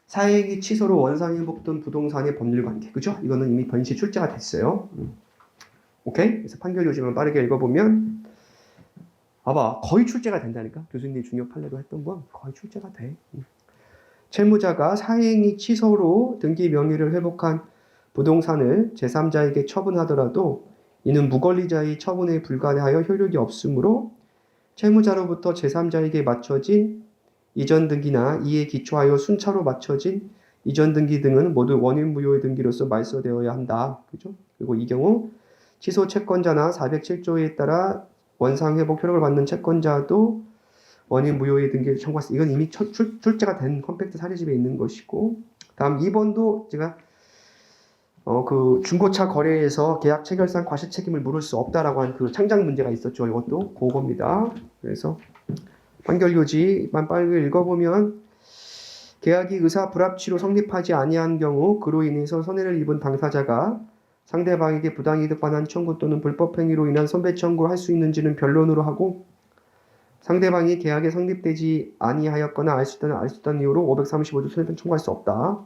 사행위 취소로 원상이 회복된 부동산의 법률관계 그죠? 이거는 이미 변시에 출제가 됐어요. 오케이? 그래서 판결 요지만 빠르게 읽어보면 봐봐 거의 출제가 된다니까 교수님이 중요 판례로 했던 건 거의 출제가 돼. 채무자가 사행위 취소로 등기 명의를 회복한 부동산을 제3자에게 처분하더라도 이는 무권리자의 처분에 불과하여 효력이 없으므로 채무자로부터 제3자에게 맞춰진 이전 등기나 이에 기초하여 순차로 맞춰진 이전 등기 등은 모두 원인 무효의 등기로서 말소되어야 한다. 그죠? 그리고 이 경우 취소 채권자나 407조에 따라 원상 회복 효력을 받는 채권자도 원인 무효의 등기를 청구했습니다. 이건 이미 출제가 된 컴팩트 사례집에 있는 것이고 다음 2번도 제가 그 중고차 거래에서 계약 체결상 과실 책임을 물을 수 없다라고 한 그 창작 문제가 있었죠. 이것도 그겁니다. 그래서 판결 요지만 빨리 읽어보면 계약이 의사 불합치로 성립하지 아니한 경우 그로 인해서 손해를 입은 당사자가 상대방에게 부당이득 반환 청구 또는 불법행위로 인한 손배 청구를 할 수 있는지는 변론으로 하고 상대방이 계약에 성립되지 아니하였거나 알 수 있다는 이유로 535조 손해배상 청구할 수 없다.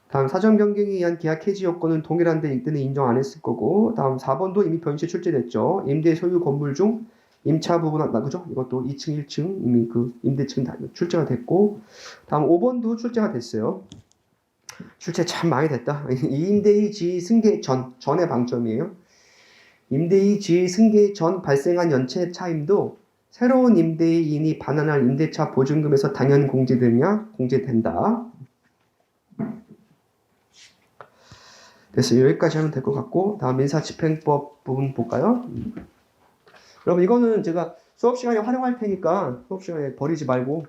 다음 사전 변경에 의한 계약 해지 요건은 동일한데 이때는 인정 안 했을 거고 다음 4번도 이미 변시에 출제됐죠. 임대 소유 건물 중 임차 부분 그죠? 이것도 2층 1층 이미 그 임대층 다 출제가 됐고 다음 5번도 출제가 됐어요. 출제 참 많이 됐다. 임대의 지위 승계 전의 방점이에요. 임대의 지위 승계 전 발생한 연체 차임도 새로운 임대인이 반환할 임대차 보증금에서 당연 공제되냐? 공제된다. 됐어요. 여기까지 하면 될 것 같고 다음 민사집행법 부분 볼까요? 여러분 이거는 제가 수업 시간에 활용할 테니까 수업 시간에 버리지 말고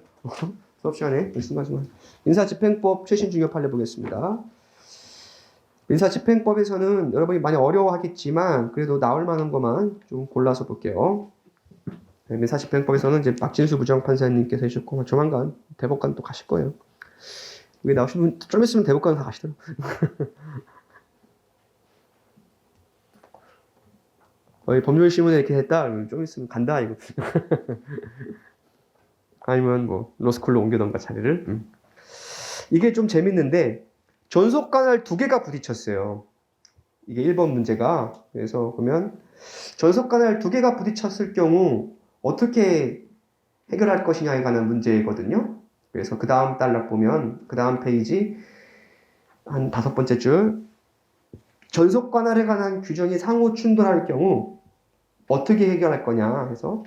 수업 시간에 순간순간 민사집행법 최신 중요 판례 보겠습니다. 민사집행법에서는 여러분이 많이 어려워하겠지만 그래도 나올 만한 것만 좀 골라서 볼게요. 민사집행법에서는 이제 박진수 부장판사님께서 해주셨고 조만간 대법관 또 가실 거예요. 여기 나오신 분 좀 있으면 대법관 다 가시더라고요. 법률신문에 이렇게 했다. 좀 있으면 간다 이거. 아니면 뭐 로스쿨로 옮겨던가 자리를. 이게 좀 재밌는데 전속관할 두 개가 부딪혔어요. 이게 1번 문제가. 그래서 보면 전속관할 두 개가 부딪혔을 경우 어떻게 해결할 것이냐에 관한 문제거든요. 그래서 그 다음 단락 보면 그 다음 페이지 한 5번째 줄 전속 관할에 관한 규정이 상호 충돌할 경우 어떻게 해결할 거냐 해서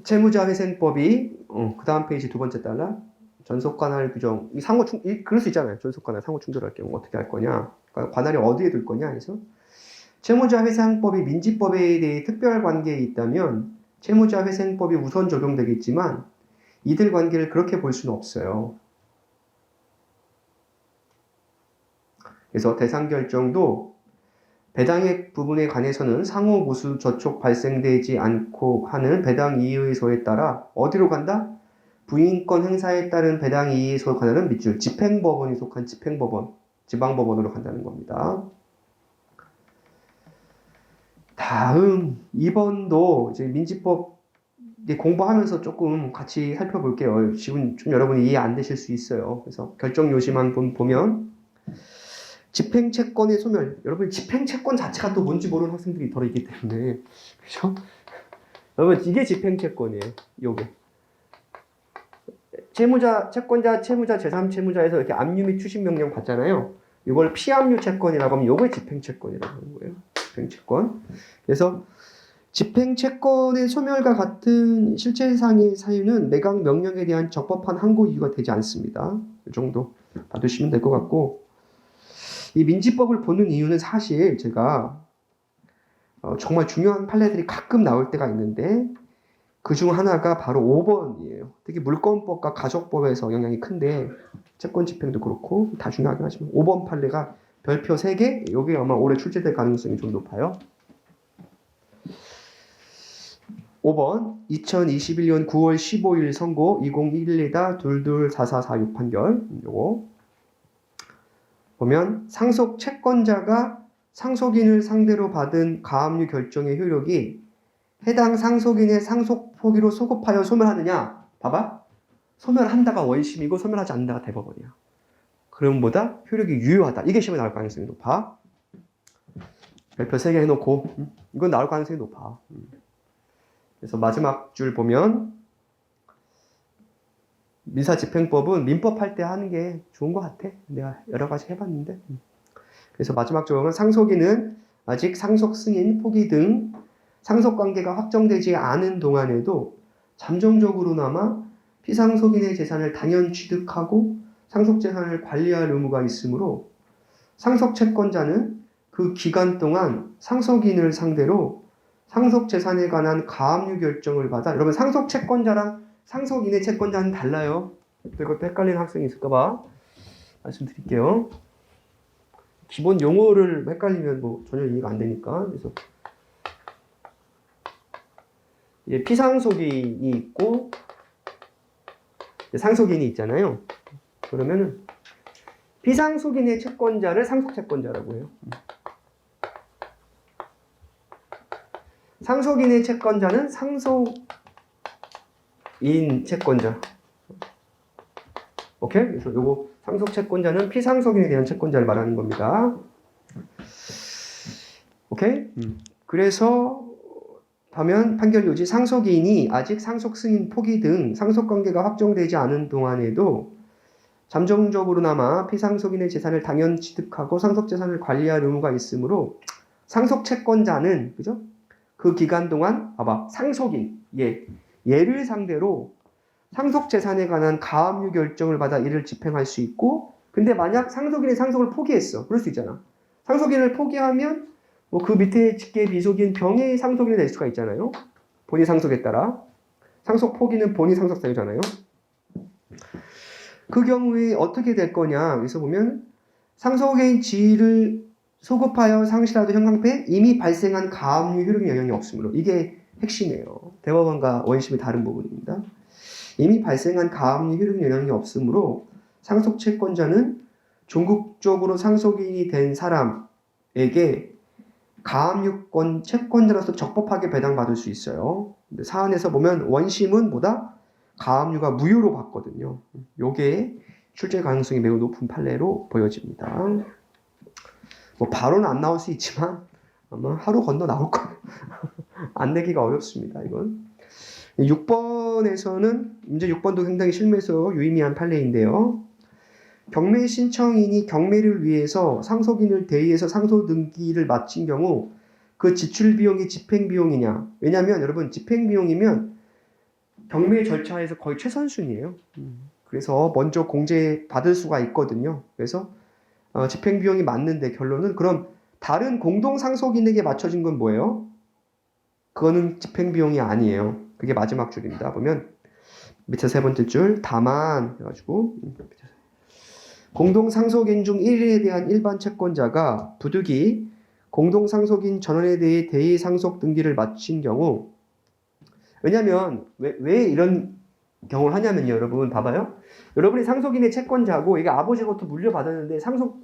채무자회생법이 그 다음 페이지 2번째 단락 전속 관할 규정 그럴 수 있잖아요. 전속 관할 상호 충돌할 경우 어떻게 할 거냐 그러니까 관할이 어디에 둘 거냐 해서 채무자회생법이 민지법에 대해 특별 관계에 있다면 채무자회생법이 우선 적용되겠지만 이들 관계를 그렇게 볼 수는 없어요. 그래서 대상 결정도 배당액 부분에 관해서는 상호 무수 저촉 발생되지 않고 하는 배당 이의소에 따라 어디로 간다? 부인권 행사에 따른 배당 이의소 관할은 밑줄 집행법원이 속한 집행법원, 지방법원으로 간다는 겁니다. 다음 2번도 이제 민지법 공부하면서 조금 같이 살펴볼게요. 지금 좀 여러분이 이해 안 되실 수 있어요. 그래서 결정 요지만 보면 집행채권의 소멸. 여러분 집행채권 자체가 또 뭔지 모르는 학생들이 덜 있기 때문에 그렇죠? 여러분 이게 집행채권이에요. 요게 채무자, 채권자, 채무자, 제3채무자에서 이렇게 압류 및 추심 명령 받잖아요. 이걸 피압류 채권이라고 하면 요게 집행채권이라고 하는 거예요. 집행채권. 그래서 집행채권의 소멸과 같은 실체상의 사유는 매각 명령에 대한 적법한 항고 이유가 되지 않습니다. 이 정도 봐두시면 될 것 같고 이 민지법을 보는 이유는 사실 제가 정말 중요한 판례들이 가끔 나올 때가 있는데 그중 하나가 바로 5번이에요. 특히 물권법과 가족법에서 영향이 큰데 채권 집행도 그렇고 다 중요하긴 하지만 5번 판례가 별표 3개 이게 아마 올해 출제될 가능성이 좀 높아요. 5번 2021년 9월 15일 선고 2011-224446 판결 요거 보면 상속 채권자가 상속인을 상대로 받은 가압류 결정의 효력이 해당 상속인의 상속 포기로 소급하여 소멸하느냐 봐봐 소멸한다가 원심이고 소멸하지 않는다가 대법원이야. 그럼보다 효력이 유효하다. 이게 시험에 나올 가능성이 높아. 별표 3개 해놓고 이건 나올 가능성이 높아. 그래서 마지막 줄 보면 민사집행법은 민법 할 때 하는 게 좋은 것 같아. 내가 여러 가지 해봤는데. 그래서 마지막 조항은 상속인은 아직 상속 승인, 포기 등 상속관계가 확정되지 않은 동안에도 잠정적으로나마 피상속인의 재산을 당연 취득하고 상속재산을 관리할 의무가 있으므로 상속채권자는 그 기간 동안 상속인을 상대로 상속재산에 관한 가압류 결정을 받아 여러분 상속채권자랑 상속인의 채권자는 달라요. 이것도 헷갈리는 학생이 있을까봐 말씀드릴게요. 기본 용어를 헷갈리면 뭐 전혀 이해가 안 되니까. 그래서 피상속인이 있고 상속인이 있잖아요. 그러면은 피상속인의 채권자를 상속채권자라고 해요. 상속인의 채권자는 상속인 채권자. 오케이? 그래서 요거 상속채권자는 피상속인에 대한 채권자를 말하는 겁니다. 오케이? 그래서 하면 판결 요지 상속인이 아직 상속 승인 포기 등 상속관계가 확정되지 않은 동안에도 잠정적으로나마 피상속인의 재산을 당연 취득하고 상속재산을 관리할 의무가 있으므로 상속채권자는 그죠? 그 기간 동안 봐봐 상속인 얘를 상대로 상속재산에 관한 가압류 결정을 받아 이를 집행할 수 있고 근데 만약 상속인이 상속을 포기했어. 그럴 수 있잖아. 상속인을 포기하면 뭐 그 밑에 직계 비속인 병의 상속인이 될 수가 있잖아요. 본인 상속에 따라. 상속 포기는 본인 상속 사유잖아요. 그 경우에 어떻게 될 거냐. 여기서 보면 상속의 지위를 소급하여 상실하도 형광패 이미 발생한 가압류 효력의 영향이 없으므로 이게 핵심이에요. 대법원과 원심이 다른 부분입니다. 이미 발생한 가압류 효력의 영향이 없으므로 상속채권자는 종국적으로 상속인이 된 사람에게 가압류권 채권자로서 적법하게 배당받을 수 있어요. 근데 사안에서 보면 원심은 뭐다? 가압류가 무효로 받거든요. 요게 출제 가능성이 매우 높은 판례로 보여집니다. 뭐 바로는 안 나올 수 있지만 아마 하루 건너 나올 거예요. 안 내기가 어렵습니다. 이건. 6번에서는 문제 6번도 굉장히 실무에서 유의미한 판례인데요. 경매 신청인이 경매를 위해서 상속인을 대의해서 상속 등기를 마친 경우 그 지출 비용이 집행 비용이냐? 왜냐하면 여러분 집행 비용이면 경매 절차에서 거의 최선순위예요. 그래서 먼저 공제 받을 수가 있거든요. 그래서 집행 비용이 맞는데 결론은 그럼 다른 공동 상속인에게 맞춰진 건 뭐예요? 그거는 집행 비용이 아니에요. 그게 마지막 줄입니다. 보면 밑에 세 번째 줄 다만 해가지고 공동 상속인 중 1인에 대한 일반 채권자가 부득이 공동 상속인 전원에 대해 대의 상속 등기를 마친 경우 왜냐면 왜 이런 경우를 하냐면요. 여러분 봐봐요. 여러분이 상속인의 채권자고 이게 아버지로부터 물려받았는데 상속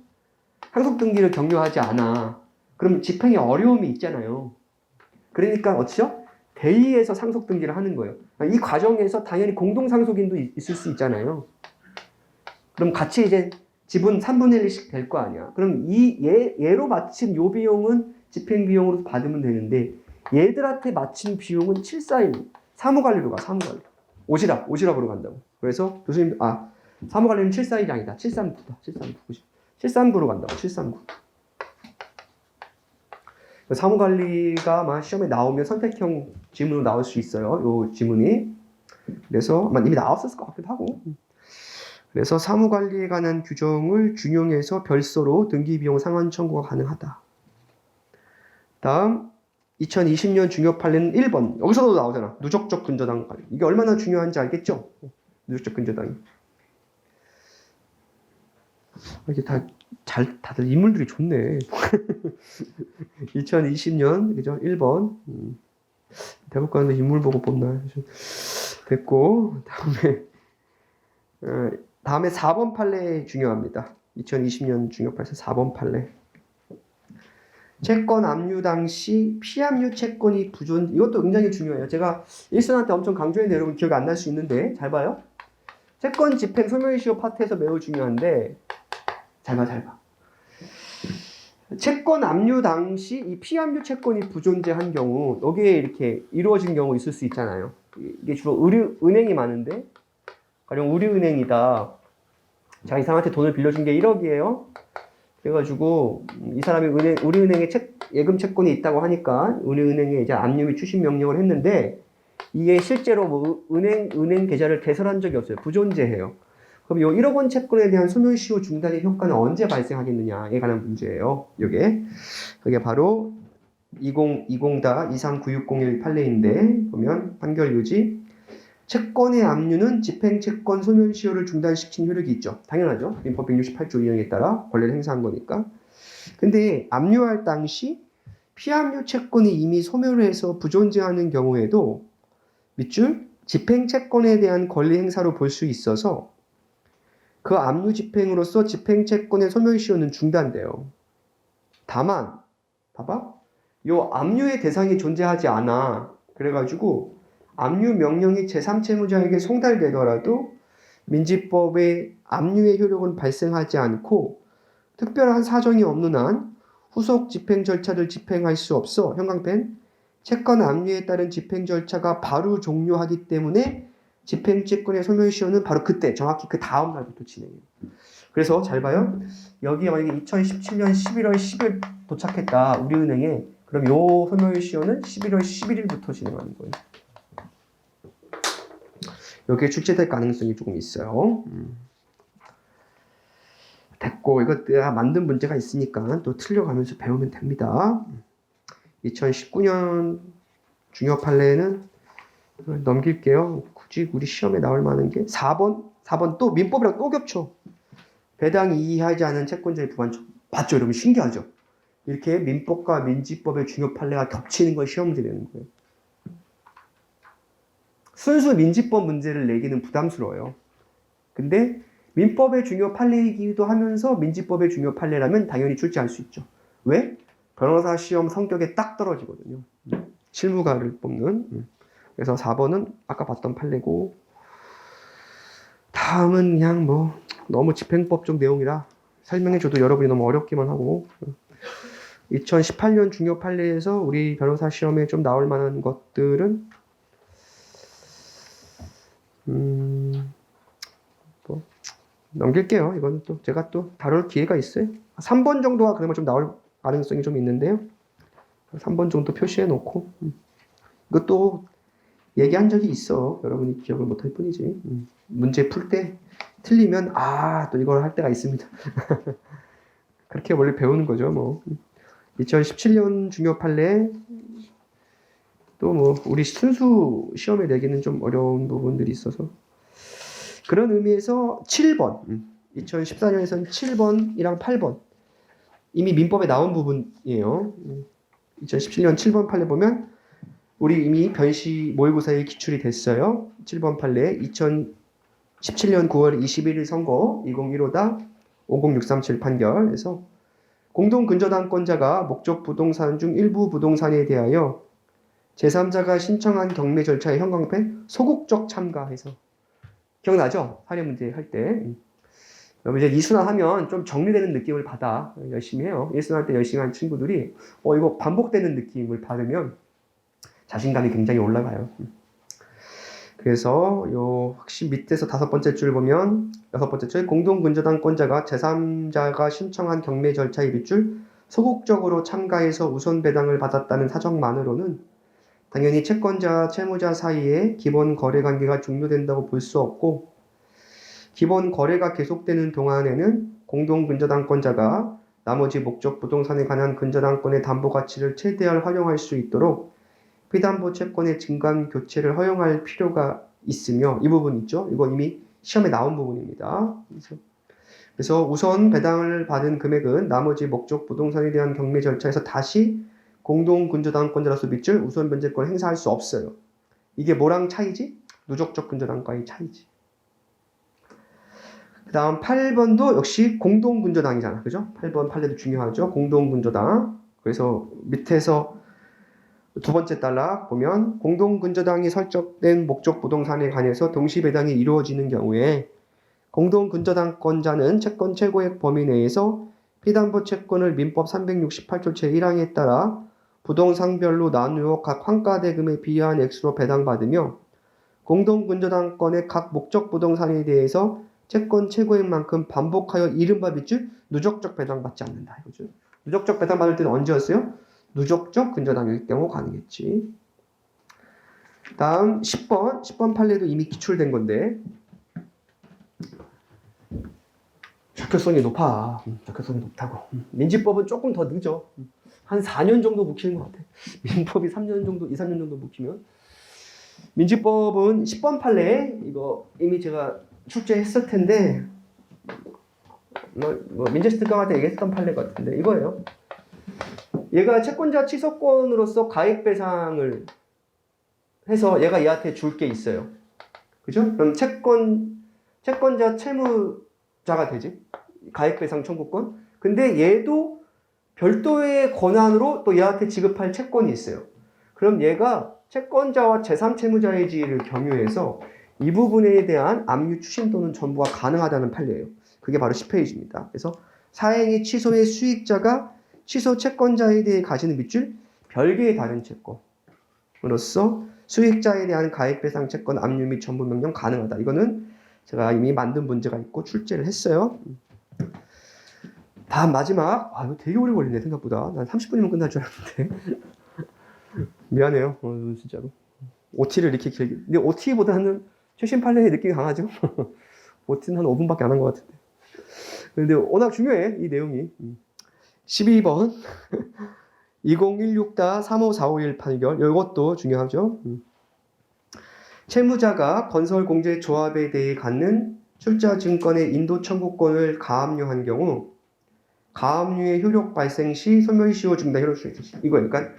등기를 격려하지 않아. 그럼 집행에 어려움이 있잖아요. 그러니까 어찌죠? 대의해서 상속 등기를 하는 거예요. 이 과정에서 당연히 공동 상속인도 있을 수 있잖아요. 그럼 같이 이제 지분 3분의 1씩 될 거 아니야. 그럼 얘로 마친 요 비용은 집행 비용으로 받으면 되는데 얘들한테 마친 비용은 741 사무관리로 가. 사무관리. 오시락으로 간다고. 그래서 교수님 사무관리는 741이 아니다. 739다. 739로 간다고. 739. 사무관리가 아마 시험에 나오면 선택형 지문으로 나올 수 있어요. 요 지문이. 그래서 아마 이미 나왔었을 것 같기도 하고. 그래서 사무관리에 관한 규정을 준용해서 별도로 등기비용 상환 청구가 가능하다. 다음 2020년 중요 판례는 1번. 여기서도 나오잖아. 누적적 근저당 관리. 이게 얼마나 중요한지 알겠죠? 누적적 근저당이. 이게 다들 인물들이 좋네. 2020년 그죠? 1번. 대법관도 인물 보고 뽑나? 됐고 다음에 4번 판례 중요합니다. 2020년 중요 판례 4번 판례. 채권 압류 당시 피압류 채권이 부존. 이것도 굉장히 중요해요. 제가 일선한테 엄청 강조했는데 여러분 기억이 안 날 수 있는데 잘 봐요. 채권 집행 소멸시효 파트에서 매우 중요한데 잘 봐. 채권 압류 당시 이 피압류 채권이 부존재한 경우 여기에 이렇게 이루어진 경우 있을 수 있잖아요. 이게 주로 은행이 많은데 가령 우리은행이다. 자, 이 사람한테 돈을 빌려준 게 1억이에요. 그래가지고 이 사람이 우리은행에 예금 채권이 있다고 하니까 우리은행에 이제 압류 및 추심 명령을 했는데 이게 실제로 뭐 은행 계좌를 개설한 적이 없어요. 부존재해요. 그럼 요 1억 원 채권에 대한 소멸시효 중단의 효과는 언제 발생하겠느냐에 관한 문제예요. 그게 바로 2020-2396001 판례인데 보면 판결 요지 채권의 압류는 집행채권 소멸시효를 중단시킨 효력이 있죠. 당연하죠. 민법 168조 2항에 따라 권리를 행사한 거니까. 근데 압류할 당시 피압류 채권이 이미 소멸해서 부존재하는 경우에도 밑줄 집행채권에 대한 권리 행사로 볼 수 있어서 그 압류 집행으로서 집행채권의 소멸시효는 중단돼요. 다만 봐봐. 요 압류의 대상이 존재하지 않아. 그래가지고 압류 명령이 제3채무자에게 송달되더라도 민지법의 압류의 효력은 발생하지 않고 특별한 사정이 없는 한 후속 집행 절차를 집행할 수 없어 형광펜 채권 압류에 따른 집행 절차가 바로 종료하기 때문에 집행채권의 소멸시효는 바로 그때 정확히 그 다음 날부터 진행해요. 그래서 잘 봐요. 여기에 만약에 2017년 11월 10일 도착했다. 우리은행에 그럼 요 소멸시효는 11월 11일부터 진행하는 거예요. 여기에 출제될 가능성이 조금 있어요. 됐고 이거 내가 만든 문제가 있으니까 또 틀려가면서 배우면 됩니다. 2019년 중요 판례는 넘길게요. 굳이 우리 시험에 나올 만한 게 4번 또 민법이랑 또 겹쳐. 배당 이의하지 않은 채권자의 부관청. 봤죠? 여러분 신기하죠? 이렇게 민법과 민지법의 중요 판례가 겹치는 걸 시험 문제 내는 거예요. 순수 민지법 문제를 내기는 부담스러워요. 근데 민법의 중요 판례이기도 하면서 민지법의 중요 판례라면 당연히 출제할 수 있죠. 왜? 변호사 시험 성격에 딱 떨어지거든요. 실무가를 뽑는. 그래서 4번은 아까 봤던 판례고, 다음은 그냥 뭐 너무 집행법적 내용이라 설명해줘도 여러분이 너무 어렵기만 하고, 2018년 중요 판례에서 우리 변호사 시험에 좀 나올 만한 것들은 뭐 넘길게요. 이거는 또 제가 또 다룰 기회가 있어요. 3번 정도가 그러면 좀 나올 가능성이 좀 있는데요. 3번 정도 표시해 놓고, 이것도 얘기한 적이 있어. 여러분이 기억을 못할 뿐이지. 문제 풀 때 틀리면 또 이걸 할 때가 있습니다. 그렇게 원래 배우는 거죠. 뭐 2017년 중요 판례, 또 뭐 우리 순수 시험에 내기는 좀 어려운 부분들이 있어서, 그런 의미에서 7번, 2014년에서는 7번이랑 8번 이미 민법에 나온 부분이에요. 2017년 7번 판례 보면 우리 이미 변시 모의고사에 기출이 됐어요. 7번 판례 2017년 9월 21일 선고 2015-50637 판결에서 공동근저당권자가 목적 부동산 중 일부 부동산에 대하여 제3자가 신청한 경매 절차에 형광펜 소극적 참가해서, 기억나죠? 사례 문제 할 때. 이제 이순환 하면 좀 정리되는 느낌을 받아. 열심히 해요. 이순환 때 열심히 한 친구들이 이거 반복되는 느낌을 받으면 자신감이 굉장히 올라가요. 그래서 요 핵심 밑에서 5번째 줄 보면 6번째 줄 공동근저당권자가 제3자가 신청한 경매 절차의 밑줄 소극적으로 참가해서 우선 배당을 받았다는 사정만으로는 당연히 채권자, 채무자 사이에 기본 거래 관계가 종료된다고 볼 수 없고, 기본 거래가 계속되는 동안에는 공동근저당권자가 나머지 목적 부동산에 관한 근저당권의 담보 가치를 최대한 활용할 수 있도록 피담보 채권의 증감 교체를 허용할 필요가 있으며, 이 부분 있죠? 이거 이미 시험에 나온 부분입니다. 그래서 우선 배당을 받은 금액은 나머지 목적 부동산에 대한 경매 절차에서 다시 공동근저당권자로서 밑줄 우선 변제권을 행사할 수 없어요. 이게 뭐랑 차이지? 누적적 근저당과의 차이지. 그 다음 8번도 역시 공동근저당이잖아. 그죠? 8번 판례도 중요하죠. 공동근저당. 그래서 밑에서 2번째 단락 보면 공동근저당이 설정된 목적 부동산에 관해서 동시배당이 이루어지는 경우에 공동근저당권자는 채권 최고액 범위 내에서 피담보 채권을 민법 368조 제1항에 따라 부동산별로 나누어 각 환가대금에 비례한 액수로 배당받으며, 공동근저당권의 각 목적 부동산에 대해서 채권 최고액만큼 반복하여 이른바 밑줄 누적적 배당받지 않는다. 이거죠. 누적적 배당받을 때는 언제였어요? 누적적 근저당일 경우 가능했지. 다음 10번 판례도 이미 기출된 건데 적혈성이 높아. 적혈성이 높다고. 민지법은 조금 더 늦어. 한 4년 정도 묵히는 것 같아. 민법이 3년 정도, 2, 3년 정도 묵히면. 민지법은 10번 판례, 이거 이미 제가 출제했을 텐데, 민재스 특강할 때 얘기했던 판례 같은데, 이거예요. 얘가 채권자 취소권으로서 가액배상을 해서 얘가 얘한테 줄 게 있어요. 그죠? 그럼 채권자 채무자가 되지. 가액배상 청구권. 근데 얘도 별도의 권한으로 또 얘한테 지급할 채권이 있어요. 그럼 얘가 채권자와 제3채무자의지를 경유해서 이 부분에 대한 압류 추심 또는 전부가 가능하다는 판례예요. 그게 바로 10페이지입니다. 그래서 사행위 취소의 수익자가 취소 채권자에 대해 가지는 밑줄 별개의 다른 채권으로서 수익자에 대한 가액배상 채권 압류 및 전부 명령 가능하다. 이거는 제가 이미 만든 문제가 있고 출제를 했어요. 다음 마지막. 이거 되게 오래 걸리네 생각보다. 난 30분이면 끝날 줄 알았는데. 미안해요. 진짜로. OT를 이렇게 길게. 근데 OT보다는 최신 판례의 느낌이 강하죠. OT는 한 5분밖에 안 한 것 같은데. 근데 워낙 중요해 이 내용이. 12번 2016-35451 판결. 이것도 중요하죠. 채무자가 건설공제조합에 대해 갖는 출자증권의 인도 청구권을 가압류한 경우 가압류의 효력 발생 시 소멸시효 중단 효력 수행시. 이거예요. 그러니까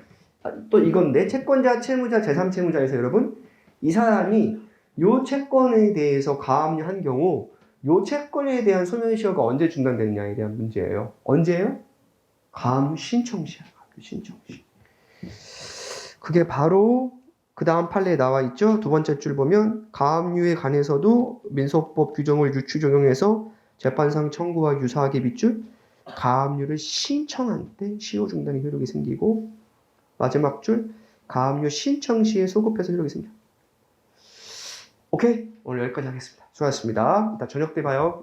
또 이건데 채권자, 채무자, 제3채무자에서 여러분 이 사람이 요 채권에 대해서 가압류한 경우 요 채권에 대한 소멸시효가 언제 중단되느냐에 대한 문제예요. 언제예요? 가압류 신청 시야. 신청 시. 그게 바로 그 다음 판례에 나와 있죠. 두 번째 줄 보면 가압류에 관해서도 민소법 규정을 유추 적용해서 재판상 청구와 유사하게 밑줄 가압류를 신청한 때 시효 중단의 효력이 생기고 마지막 줄 가압류 신청 시에 소급해서 효력이 생겨. 오케이 오늘 여기까지 하겠습니다. 수고하셨습니다. 이따 저녁 때 봐요.